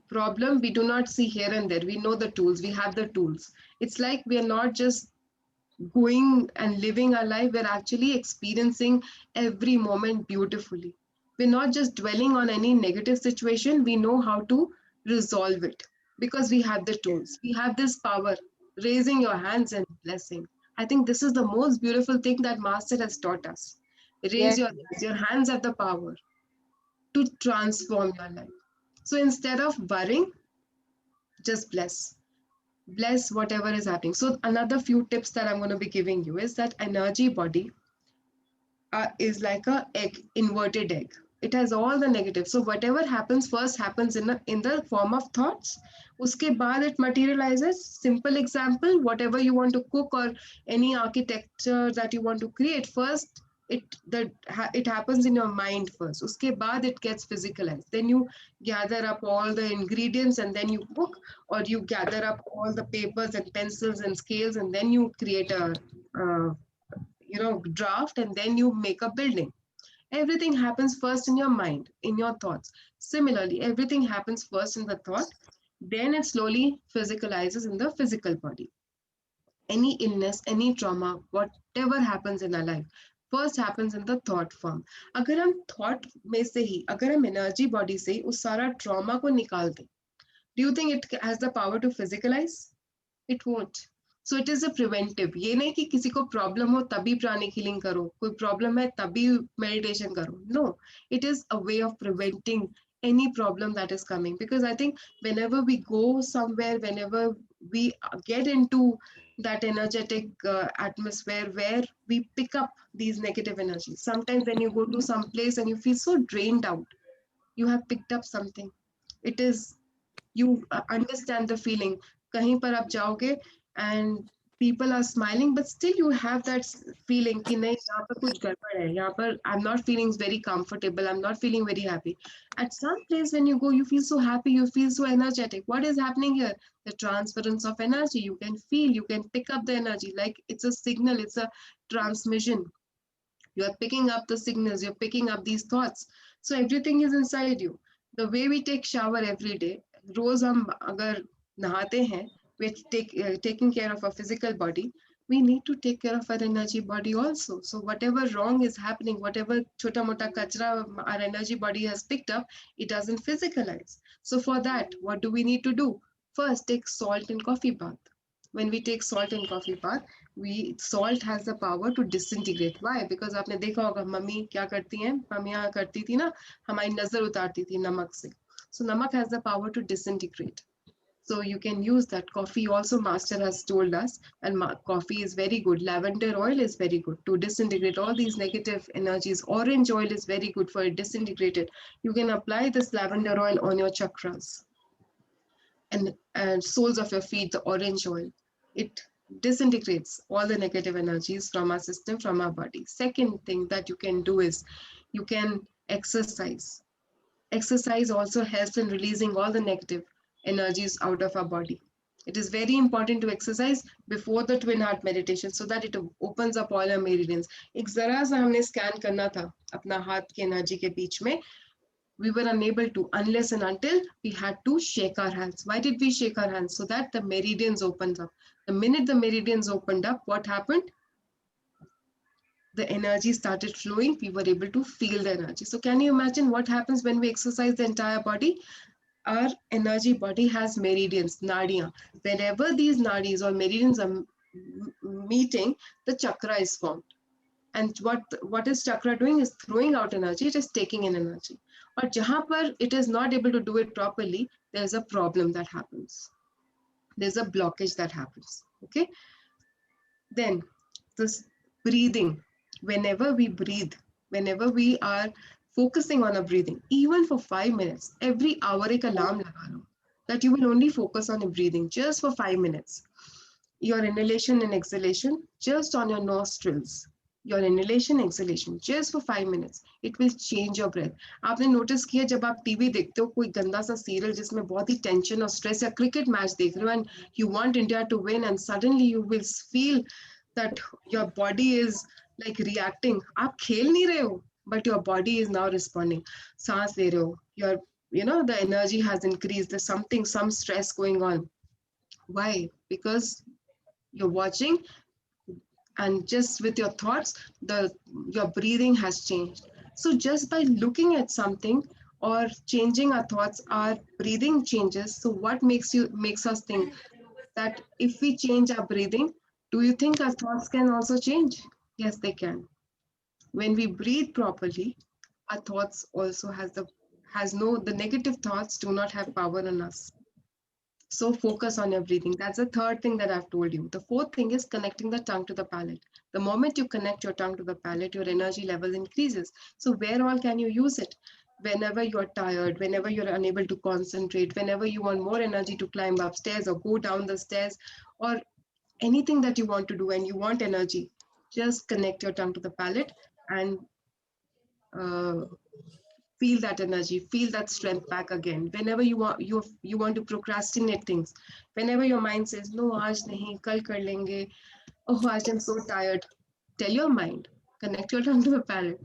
problem, we do not see here and there. We know the tools. We have the tools. It's like we are not just going and living our life. We're actually experiencing every moment beautifully. We're not just dwelling on any negative situation. We know how to resolve it because we have the tools. We have this power, raising your hands and blessing. I think this is the most beautiful thing that Master has taught us. Raise Yes, your hands. Your hands have the power to transform your life. So instead of worrying, just bless. Bless whatever is happening. So another few tips that I'm going to be giving you is that energy body is like a egg, inverted egg. It has all the negatives. So whatever happens first happens in the form of thoughts. Uske baad it materializes. Simple example, whatever you want to cook or any architecture that you want to create, first it happens in your mind first. Uske baad it gets physicalized. Then you gather up all the ingredients and then you cook, or you gather up all the papers and pencils and scales and then you create a draft, and then you make a building. Everything happens first in your mind, in your thoughts. Similarly, everything happens first in the thought, then it slowly physicalizes in the physical body. Any illness, any trauma, whatever happens in our life, first happens in the thought form. अगर हम thought में से ही, अगर हम energy body से उस सारा trauma को निकाल दें, do you think it has the power to physicalize? It won't. So it is a preventive. ये नहीं कि किसी को problem हो तभी pranic healing करो, कोई problem है तभी meditation करो. No, it is a way of preventing any problem that is coming. Because I think whenever we go somewhere, whenever we get into that energetic atmosphere where we pick up these negative energies, sometimes when you go to some place and you feel so drained out, you have picked up something. It is, you understand the feeling. कहीं पर आप जाओगे and people are smiling, but still you have that feeling कि नहीं, यहाँ पर कुछ गड़बड़ है, यहाँ पर I'm not feeling very comfortable, I'm not feeling very happy. At some place when you go, you feel so happy, you feel so energetic. What is happening here? The transference of energy. You can feel, you can pick up the energy, like it's a signal, it's a transmission. You are picking up the signals, you're picking up these thoughts. So everything is inside you. The way we take shower every day, रोज हम अगर नहाते हैं, we're taking care of our physical body, we need to take care of our energy body also. So whatever wrong is happening, whatever chota mota kachra our energy body has picked up, it doesn't physicalize. So for that, what do we need to do? First, take salt in coffee bath. When we take salt in coffee bath, salt has the power to disintegrate. Why? Because आपने देखा होगा mummy क्या करती हैं, मम्मियाँ करती थी ना, हमारी नजर उतारती थी नमक से. So namak has the power to disintegrate. So you can use that. Coffee also, master has told us, and coffee is very good. Lavender oil is very good to disintegrate all these negative energies. Orange oil is very good for it, disintegrated. You can apply this lavender oil on your chakras and soles of your feet, the orange oil. It disintegrates all the negative energies from our system, from our body. Second thing that you can do is you can exercise. Exercise also helps in releasing all the negative energies out of our body. It is very important to exercise before the twin heart meditation so that it opens up all our meridians. एक जरा सा हमने scan करना था अपना हाथ की energy के बीच में. We were unable to unless and until we had to shake our hands. Why did we shake our hands? So that the meridians opened up. The minute the meridians opened up, what happened? The energy started flowing. We were able to feel the energy. So can you imagine what happens when we exercise the entire body? Our energy body has meridians, nadiyan. Whenever these nadis or meridians are meeting, the chakra is formed. And what is chakra doing is throwing out energy, it is taking in energy. Or jahan par it is not able to do it properly, there's a problem that happens. There's a blockage that happens. Okay. Then this breathing, whenever we breathe, whenever we are focusing on a breathing, even for 5 minutes, every hour ek alarm laga lo, that you will only focus on your breathing just for 5 minutes. Your inhalation and exhalation just on your nostrils. Your inhalation, exhalation, just for 5 minutes. It will change your breath. आपने notice किया जब आप TV देखते हो कोई गंदा सा serial जिसमें बहुत ही टेंशन और स्ट्रेस या क्रिकेट मैच देख रहे हो and you want India to win and suddenly you will feel that your body is like reacting. आप खेल नहीं रहे हो, but your body is now responding. सांस ले रहे हो, the energy has increased. There's some stress going on. Why? Because you're watching, and just with your thoughts, your breathing has changed. So just by looking at something or changing our thoughts, our breathing changes. So what makes us think that if we change our breathing, do you think our thoughts can also change? Yes, they can. When we breathe properly, our thoughts also the negative thoughts do not have power on us. So focus on your breathing. That's the third thing that I've told you. The fourth thing is connecting the tongue to the palate. The moment you connect your tongue to the palate, your energy level increases. So where all can you use it? Whenever you're tired, whenever you're unable to concentrate, whenever you want more energy to climb upstairs or go down the stairs, or anything that you want to do and you want energy, just connect your tongue to the palate and feel that energy, feel that strength back again. Whenever you want to procrastinate things, whenever your mind says no, aaj nahi, kal kar lenge, oh, aaj I'm so tired, tell your mind, connect your tongue to the palate,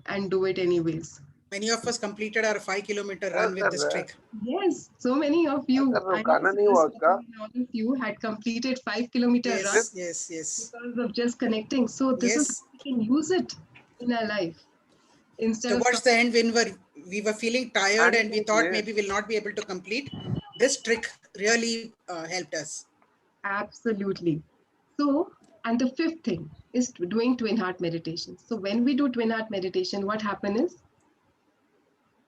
and do it anyways. Many of us completed our 5-kilometer run with this trick. Yes, so many of you, I know all of you had completed 5-kilometer run Yes, yes, yes. because of just connecting. So this is Yes. how we can use it in our life. Instead Towards of the end, when we were feeling tired and we thought maybe we'll not be able to complete, this trick really helped us. absolutely. So, and the fifth thing is doing twin heart meditation. So when we do twin heart meditation, what happens is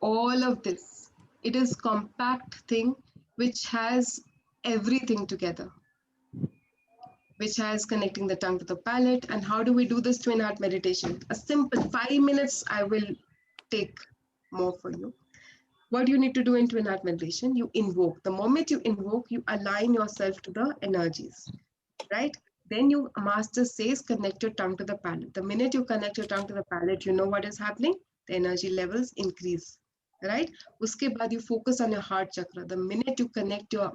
all of this, it is compact thing which has everything together, which has connecting the tongue to the palate. And how do we do this twin heart meditation? A simple 5 minutes I will take more for you. What do you need to do in twin heart meditation? You invoke. The moment you invoke, you align yourself to the energies, right? Then you, master says, connect your tongue to the palate. The minute you connect your tongue to the palate, you know what is happening? The energy levels increase, right? Uske baad you focus on your heart chakra. The minute you connect your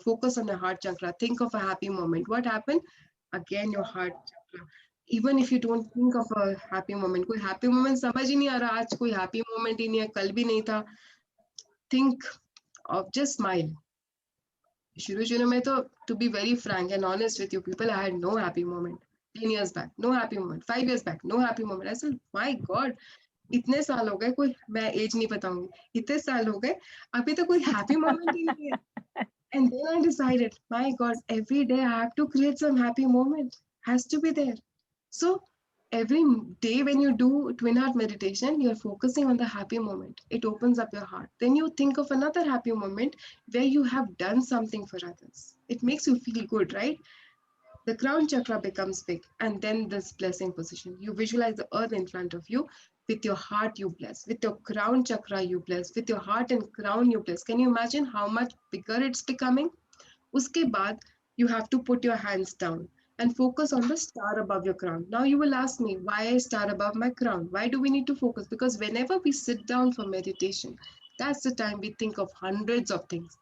focus on your heart chakra, think of a happy moment. What happened? Again, your heart chakra. Even if you don't think of a happy moment, कोई happy moment समझ ही नहीं आ रहा, आज कोई happy moment ही नहीं है, कल भी नहीं था. Think of, just smile. शुरू में तो, to be very frank and honest with you people, I had no happy moment. 10 years back, no happy moment. 5 years back, no happy moment. I said, my God, इतने साल हो गए, कोई, मैं as नहीं बताऊंगी, इतने साल हो गए, अभी तो कोई happy moment ही नहीं है. And then I decided, my God, every day I have to create some happy moment. Has to be there. So every day when you do twin heart meditation, you're focusing on the happy moment. It opens up your heart. Then you think of another happy moment where you have done something for others. It makes you feel good, right? The crown chakra becomes big, and then this blessing position. You visualize the earth in front of you. With your heart, you bless. With your crown chakra, you bless. With your heart and crown, you bless. Can you imagine how much bigger it's becoming? Uske baad, you have to put your hands down and focus on the star above your crown. Now you will ask me, why a star above my crown? Why do we need to focus? Because whenever we sit down for meditation, that's the time we think of hundreds of things.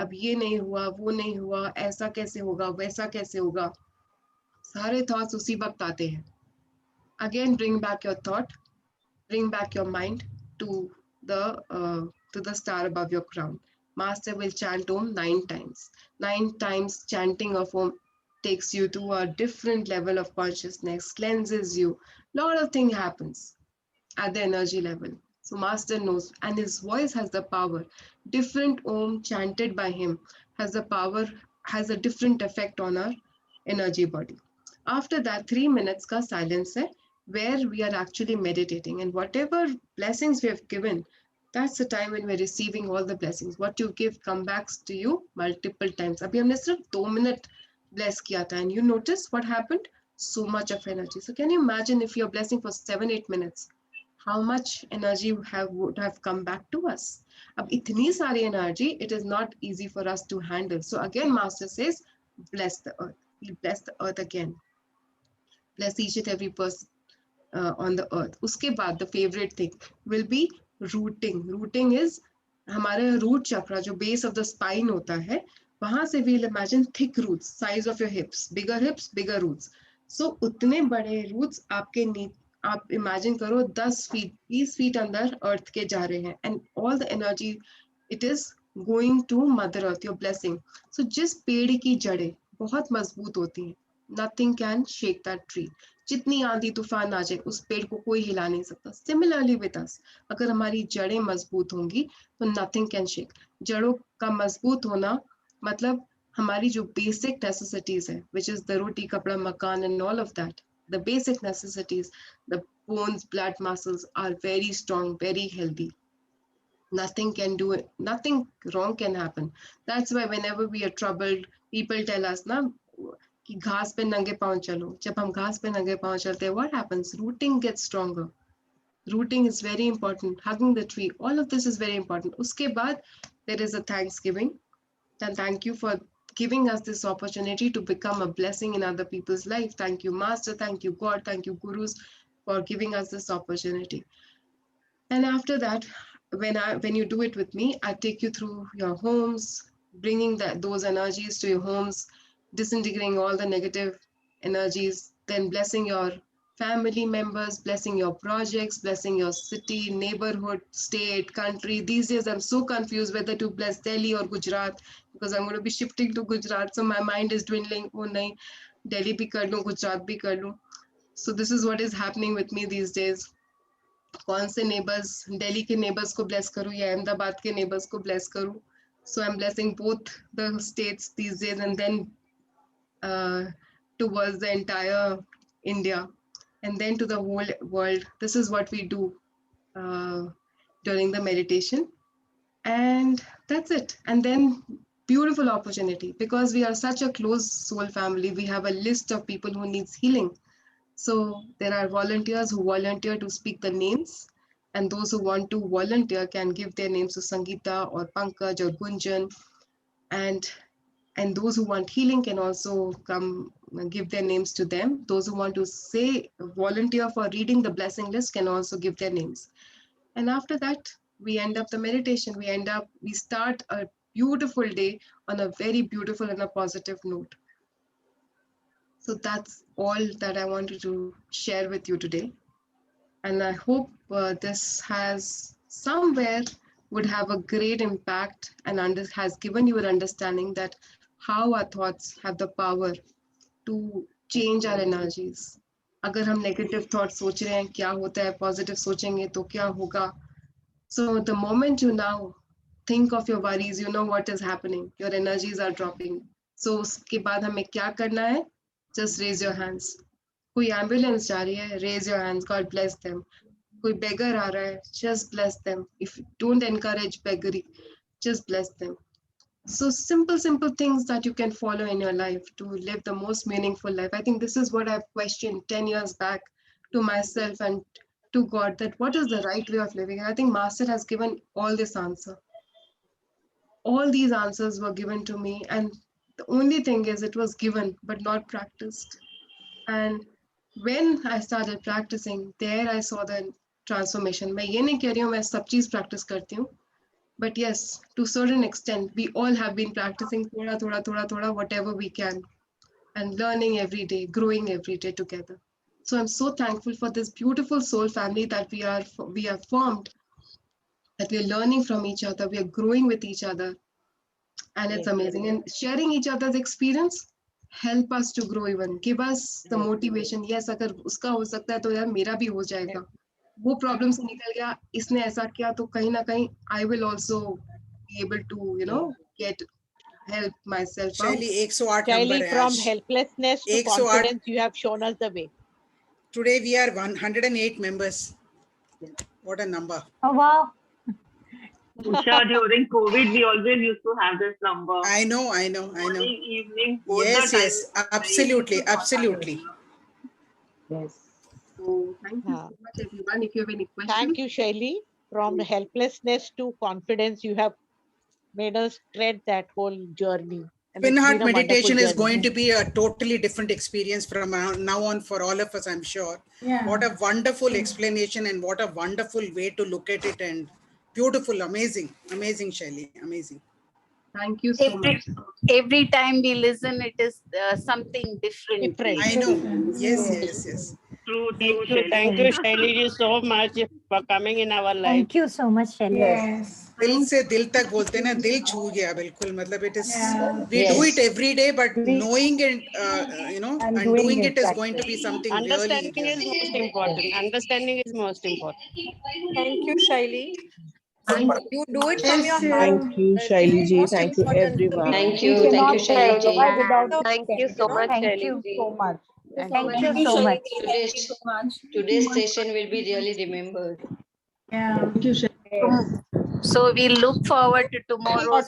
अब ये नहीं हुआ, वो नहीं हुआ, ऐसा कैसे होगा, वैसा कैसे होगा. सारे thoughts उसी वक्त आते हैं. Again, bring back your thought, bring back your mind to the star above your crown. Master will chant Om 9 times. 9 times chanting of Om takes you to a different level of consciousness, cleanses you. Lot of thing happens at the energy level. So Master knows, and his voice has the power. Different Om chanted by him has the power, has a different effect on our energy body. After that, 3 minutes ka silence hai, where we are actually meditating, and whatever blessings we have given, that's the time when we're receiving all the blessings. What you give come back to you multiple times. Abhi humne sirf 2 minute bless kiya tha, and you notice what happened? So much of energy. So can you imagine if you're blessing for 7-8 minutes, how much energy would have come back to us? Ab itni sari energy, it is not easy for us to handle. So again, Master says, bless the earth. We bless the earth again. Bless each and every person on the earth. Uske baad, the favorite thing will be rooting. Rooting is हमारे root chakra, जो base of the spine होता है, वहां से we'll imagine thick roots, size of your hips, bigger roots. So उतने बड़े roots आपके नीचे, आप imagine करो 10 feet, 20 feet अंदर earth के जा रहे हैं, and all the energy, it is going to mother earth, your blessing. So जिस पेड़ की जड़ें बहुत मजबूत होती हैं, nothing can shake that tree. जितनी आंधी तूफान आ जाए, उस पेड़ को कोई हिला नहीं सकता. Similarly with us, अगर हमारी जड़ें मजबूत होंगी तो nothing can shake. जड़ों का मजबूत होना मतलब हमारी जो basic necessities है, which is the roti, kapda, makan and all of that, the basic necessities, the bones, blood, muscles are very strong, very healthy. Nothing can do it, nothing wrong can happen. That's why whenever we are troubled, people tell us na कि घास पे नंगे पांव चलो. जब हम घास पे नंगे पांव चलते हैं, what happens? Rooting gets stronger. Rooting is very important. Hugging the tree, all of this is very important. Uske baad, there is a thanksgiving. And thank you for giving us this opportunity to become a blessing in other people's life. Thank you, Master. Thank you, God. Thank you, Gurus, for giving us this opportunity. And after that, when you do it with me, I take you through your homes, bringing those energies to your homes, disintegrating all the negative energies, then blessing your family members, blessing your projects, blessing your city, neighborhood, state, country. These days, I'm so confused whether to bless Delhi or Gujarat because I'm going to be shifting to Gujarat. So my mind is dwindling. Oh, nahi, Delhi bhi kar lun, Gujarat bhi kar lun. So this is what is happening with me these days. कौन से neighbours Delhi के neighbours को bless करूं या अहमदाबाद के neighbours को bless करूं so I'm blessing both the states these days and then towards the entire India and then to the whole world. This is what we do during the meditation, and that's it. And then beautiful opportunity, because we are such a close soul family, we have a list of people who needs healing. So there are volunteers who volunteer to speak the names, and those who want to volunteer can give their names to Sangeeta or Pankaj or Gunjan, and those who want healing can also come give their names to them. Those who want to say volunteer for reading the blessing list can also give their names. And after that, we end up the meditation. We start a beautiful day on a very beautiful and a positive note. So that's all that I wanted to share with you today. And I hope this has somewhere would have a great impact and has given you an understanding that how our thoughts have the power to change our energies. अगर हम negative thoughts सोच रहे हैं क्या होता है, positive सोचेंगे तो क्या होगा. So the moment you now think of your worries, you know what is happening. Your energies are dropping. So उसके बाद हमें क्या करना है? Just raise your hands. कोई ambulance जा रही है, raise your hands. God bless them. कोई beggar आ रहा है, just bless them. If you don't encourage beggary, just bless them. So simple things that you can follow in your life to live the most meaningful life. I think this is what I've questioned 10 years back to myself and to God, that what is the right way of living? And I think Master has given all this answer. All these answers were given to me, and the only thing is it was given but not practiced. And when I started practicing, there I saw the transformation. मैं ये नहीं कह रही हूँ मैं सब चीज practice करती हूँ, but yes, to a certain extent, we all have been practicing thoda, whatever we can, and learning every day, growing every day together. So I'm so thankful for this beautiful soul family that we have formed, that we are learning from each other, we are growing with each other, and it's amazing. And sharing each other's experience help us to grow even, give us the motivation. Yes, अगर उसका हो सकता है तो यार मेरा भी हो जाएगा. वो प्रॉब्लम से निकल गया, इसने ऐसा किया तो कहीं ना कहीं I will also be able to get help myself out. शैली 108 Shaili, number है from आज. helplessness to 108. confidence, you have shown us the way. Today we are 108 members. What a number. Oh, wow. Usha, during COVID, we always used to have this number. I know. Morning, evening, both the Yes, times. absolutely. Yes. So thank you so much everyone. If you have any questions. Thank you, Shaili. From helplessness to confidence, you have made us tread that whole journey. And it's Twin heart been a wonderful meditation is journey. going to be a totally different experience from now on for all of us, I'm sure. Yeah. What a wonderful explanation and what a wonderful way to look at it, and beautiful, amazing, Shaili, amazing. Thank you so much. Every time we listen, it is something different. I know. Yes. True. Thank you, Shaili ji, so much for coming in our life. Thank you so much, Shaili. Yes. दिल से दिल तक बोलते ना, दिल छू गया बिल्कुल. मतलब it is, we Yes. do it every day, but knowing it, and doing it is exactly. going to be something Understanding really. is most important. Understanding is most important. Thank you, Shaili. Thank You do it from your heart. Thank you, Shaili ji. Most Thank you, important. everyone. Thank We you, cannot Shaili ji. survive without Thank you so much, Thank Shaili you ji. so much. Thank you so much. Today's session will be really remembered. Yeah. So we look forward to tomorrow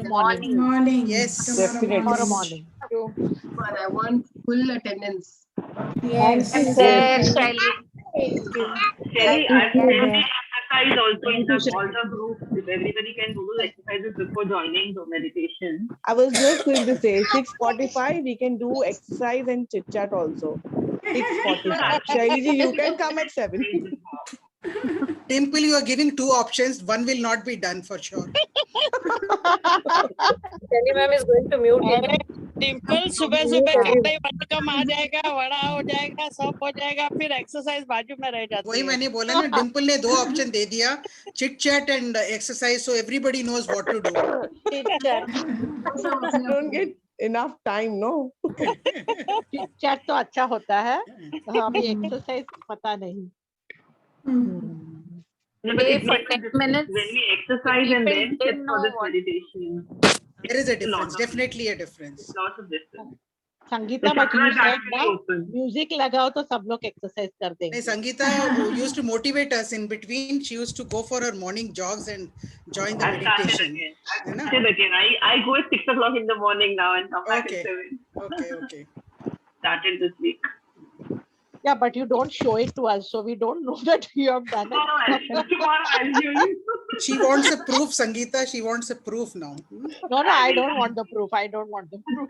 morning. Yes. Definitely. Tomorrow morning. But I want full attendance. Yes. There, Shaili. Shaili, I've seen the exercise also in all the groups. If everybody can do the exercises before joining the meditation. I was just going to say 6:45 we can do exercise and chit chat also. 6:45. Shaili ji, you can come at 7. Dimple, you are giving two options. One will not be done for sure. Shaili ma'am is going to mute him. अरे डिम्पल सुबह सुबह कहते ही वनकम आ जाएगा, वड़ा हो जाएगा, सब हो जाएगा, फिर एक्सरसाइज बाजू में रह जाती वही है। मैंने बोला ना, डिम्पल ने दो ऑप्शन दे दिया, chit chat and exercise, so everybody knows what to do. Chit chat. Don't get enough time, no? Chit chat तो अच्छा होता है, अभी एक्सरसाइज पता नहीं। No, but Stay it for makes a 10 difference minutes. when we exercise and People then sit didn't for know this what- meditation. There is a difference, definitely a difference. Lots of difference. Sangeeta, The but you chakras said actually ना open. Music लगाओ तो सब लोग exercise कर नहीं, देंगे। Sangeeta used to motivate us in between. She used to go for her morning jogs and join the I started meditation. again. है ना? Started again. I go at 6 o'clock in the morning now and come back Okay. at 7. Okay. Started this week. Yeah, but you don't show it to us, so we don't know that you have done it. Tomorrow I'll show you. She wants a proof, Sangeeta. She wants a proof now. No, I don't want the proof. I don't want the proof.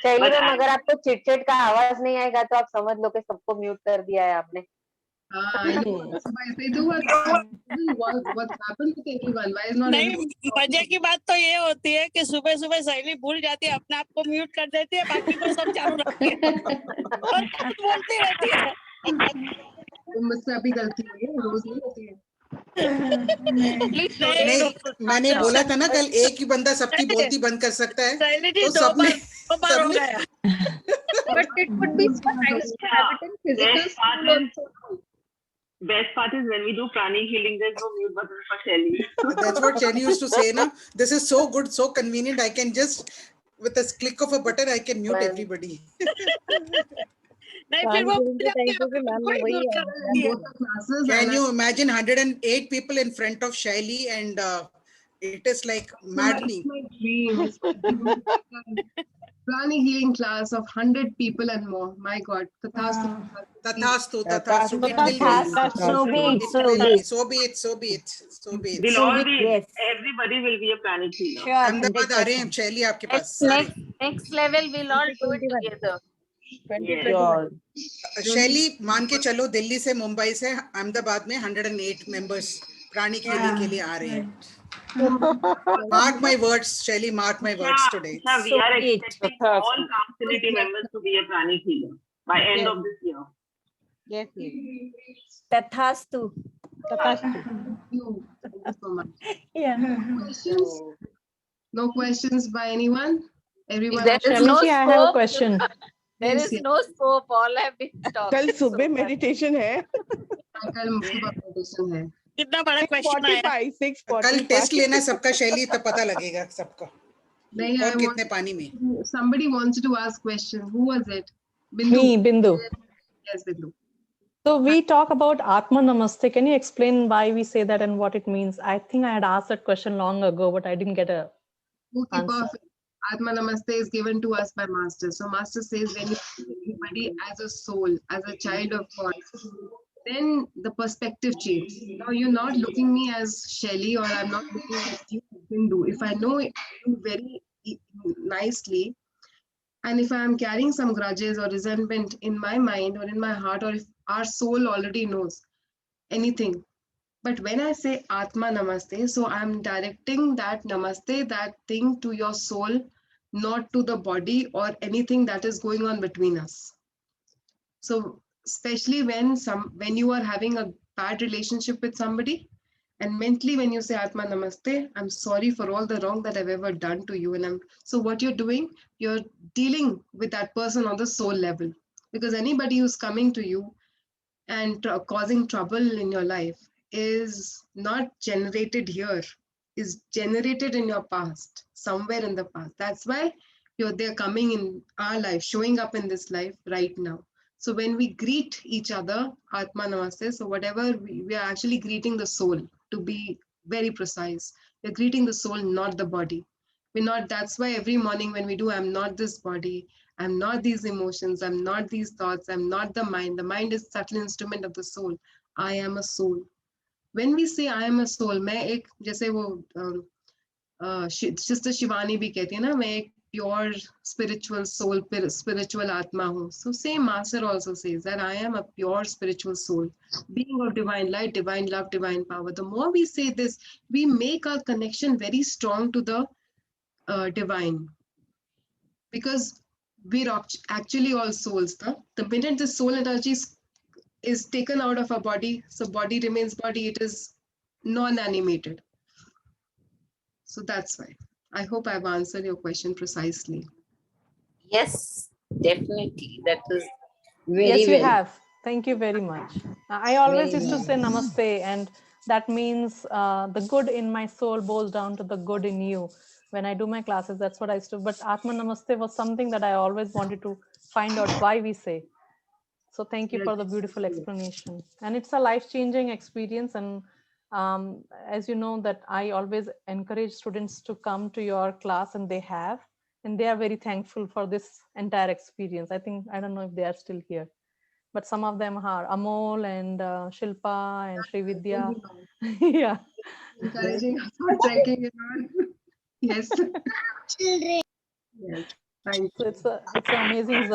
शैली But ma'am, I- अगर आपको chit का आवाज नहीं आएगा तो आप समझ लो कि सबको म्यूट कर दिया है आपने. I know. So they do what's happened with everyone. Why is not नहीं, everyone मजे की बात तो ये होती है कि सुबह सुबह सहेली भूल जाती है, अपने आप को म्यूट कर देती है, बाकी को सब चालू रखती है और बोलती रहती है। तो मुझसे अभी गलती हुई है, रोज नहीं होती है। नहीं, मैंने बोला था ना कल, एक ही बंदा सबकी बोलती बंद कर सकता है, सहेली जी तो दो सबने बार हो गया। But it would be so nice to have it in physical Best part school is- also. Best part is when we do pranic healing, there's no mute button for Shelly. That's what Shelly used to say, na. This is so good, so convenient. I can just, with a click of a button, I can mute everybody. नहीं, फिर वो भूल जाती है, कोई दूर कर देती है। Both the classes Can and you imagine 108 people in front of Shelly, and it is like maddening. my dream is Prani healing class of 100 people and more. My God. Tathastu. Tathastu. It will be. So be it. We'll all be, everybody will be a pranic healer. Ahmedabad आ रहे हैं शैली आपके पास सारे. Next level, we'll all do it together. शैली, मान के चलो दिल्ली से, मुंबई से, अहमदाबाद में 108 मेंबर्स प्राणिक हीलिंग के लिए आ रहे हैं. Mark my words, Shelly, mark my words today. We are expecting all community members to be a pranic healer by end of this year. Yes. Tathastu. Tathastu. Thank you so much. Yeah. Questions? No questions by anyone? Everyone? There is no I have a scope. question. There Yes, is yes. no scope. All have been talked. कल so सुबह much. Meditation है. कल सुबह meditation है. कितना बड़ा question आया। 6:45. कल टेस्ट लेना सबका शैली, तब पता लगेगा सबका नहीं, और I कितने पानी में. somebody wanted to ask question. Who was it? Bindu. Me, Bindu. Yes, Bindu. So we talk about Atma Namaste. Can you explain why we say that and what it means? I think I had asked that question long ago, but I didn't get a Okay, answer. perfect. Atma Namaste is given to us by Master. So Master says when you see everybody as a soul, as a child of God, then the perspective changes. Now you're not looking me as Shelly, or I'm not looking at you as Bindu. If I know you very nicely, and if I am carrying some grudges or resentment in my mind or in my heart, or if our soul already knows anything. But when I say Atma Namaste, so I'm directing that Namaste, that thing, to your soul, not to the body or anything that is going on between us. So especially when you are having a bad relationship with somebody, and mentally when you say Atma Namaste, I'm sorry for all the wrong that I've ever done to you. And so what you're doing, you're dealing with that person on the soul level. Because anybody who's coming to you and causing trouble in your life is not generated here, is generated in your past, somewhere in the past. That's why they're coming in our life, showing up in this life right now. So when we greet each other, Atma Namaste, so whatever, we are actually greeting the soul, to be very precise. We're greeting the soul, not the body. We're not, that's why every morning when we do, I'm not this body, I'm not these emotions, I'm not these thoughts, I'm not the mind. The mind is subtle instrument of the soul. I am a soul. When we say I am a soul, मैं एक, जैसे वो sister Shivani भी कहती है ना, मैं एक pure spiritual soul, spiritual atma hu. So same master also says that I am a pure spiritual soul, being of divine light, divine love, divine power. The more we say this, we make our connection very strong to the divine, because we're actually all souls. The minute the soul energy is taken out of our body, so body remains body, it is non-animated. So that's why. I hope I've answered your question precisely. Yes, definitely. That is very Yes, you well. have. Thank you very much. I always Very used to well. say namaste, and that means the good in my soul boils down to the good in you. When I do my classes, that's what I used to. But Atma Namaste was something that I always wanted to find out why we say. So thank you for the beautiful explanation. And it's a life-changing experience. And as you know, that I always encourage students to come to your class, and they have. And they are very thankful for this entire experience. I think, I don't know if they are still here, but some of them are Amol and Shilpa and Srividya. Yeah. Encouraging us for trekking it on. Yes. Yes. Thank you. So it's an amazing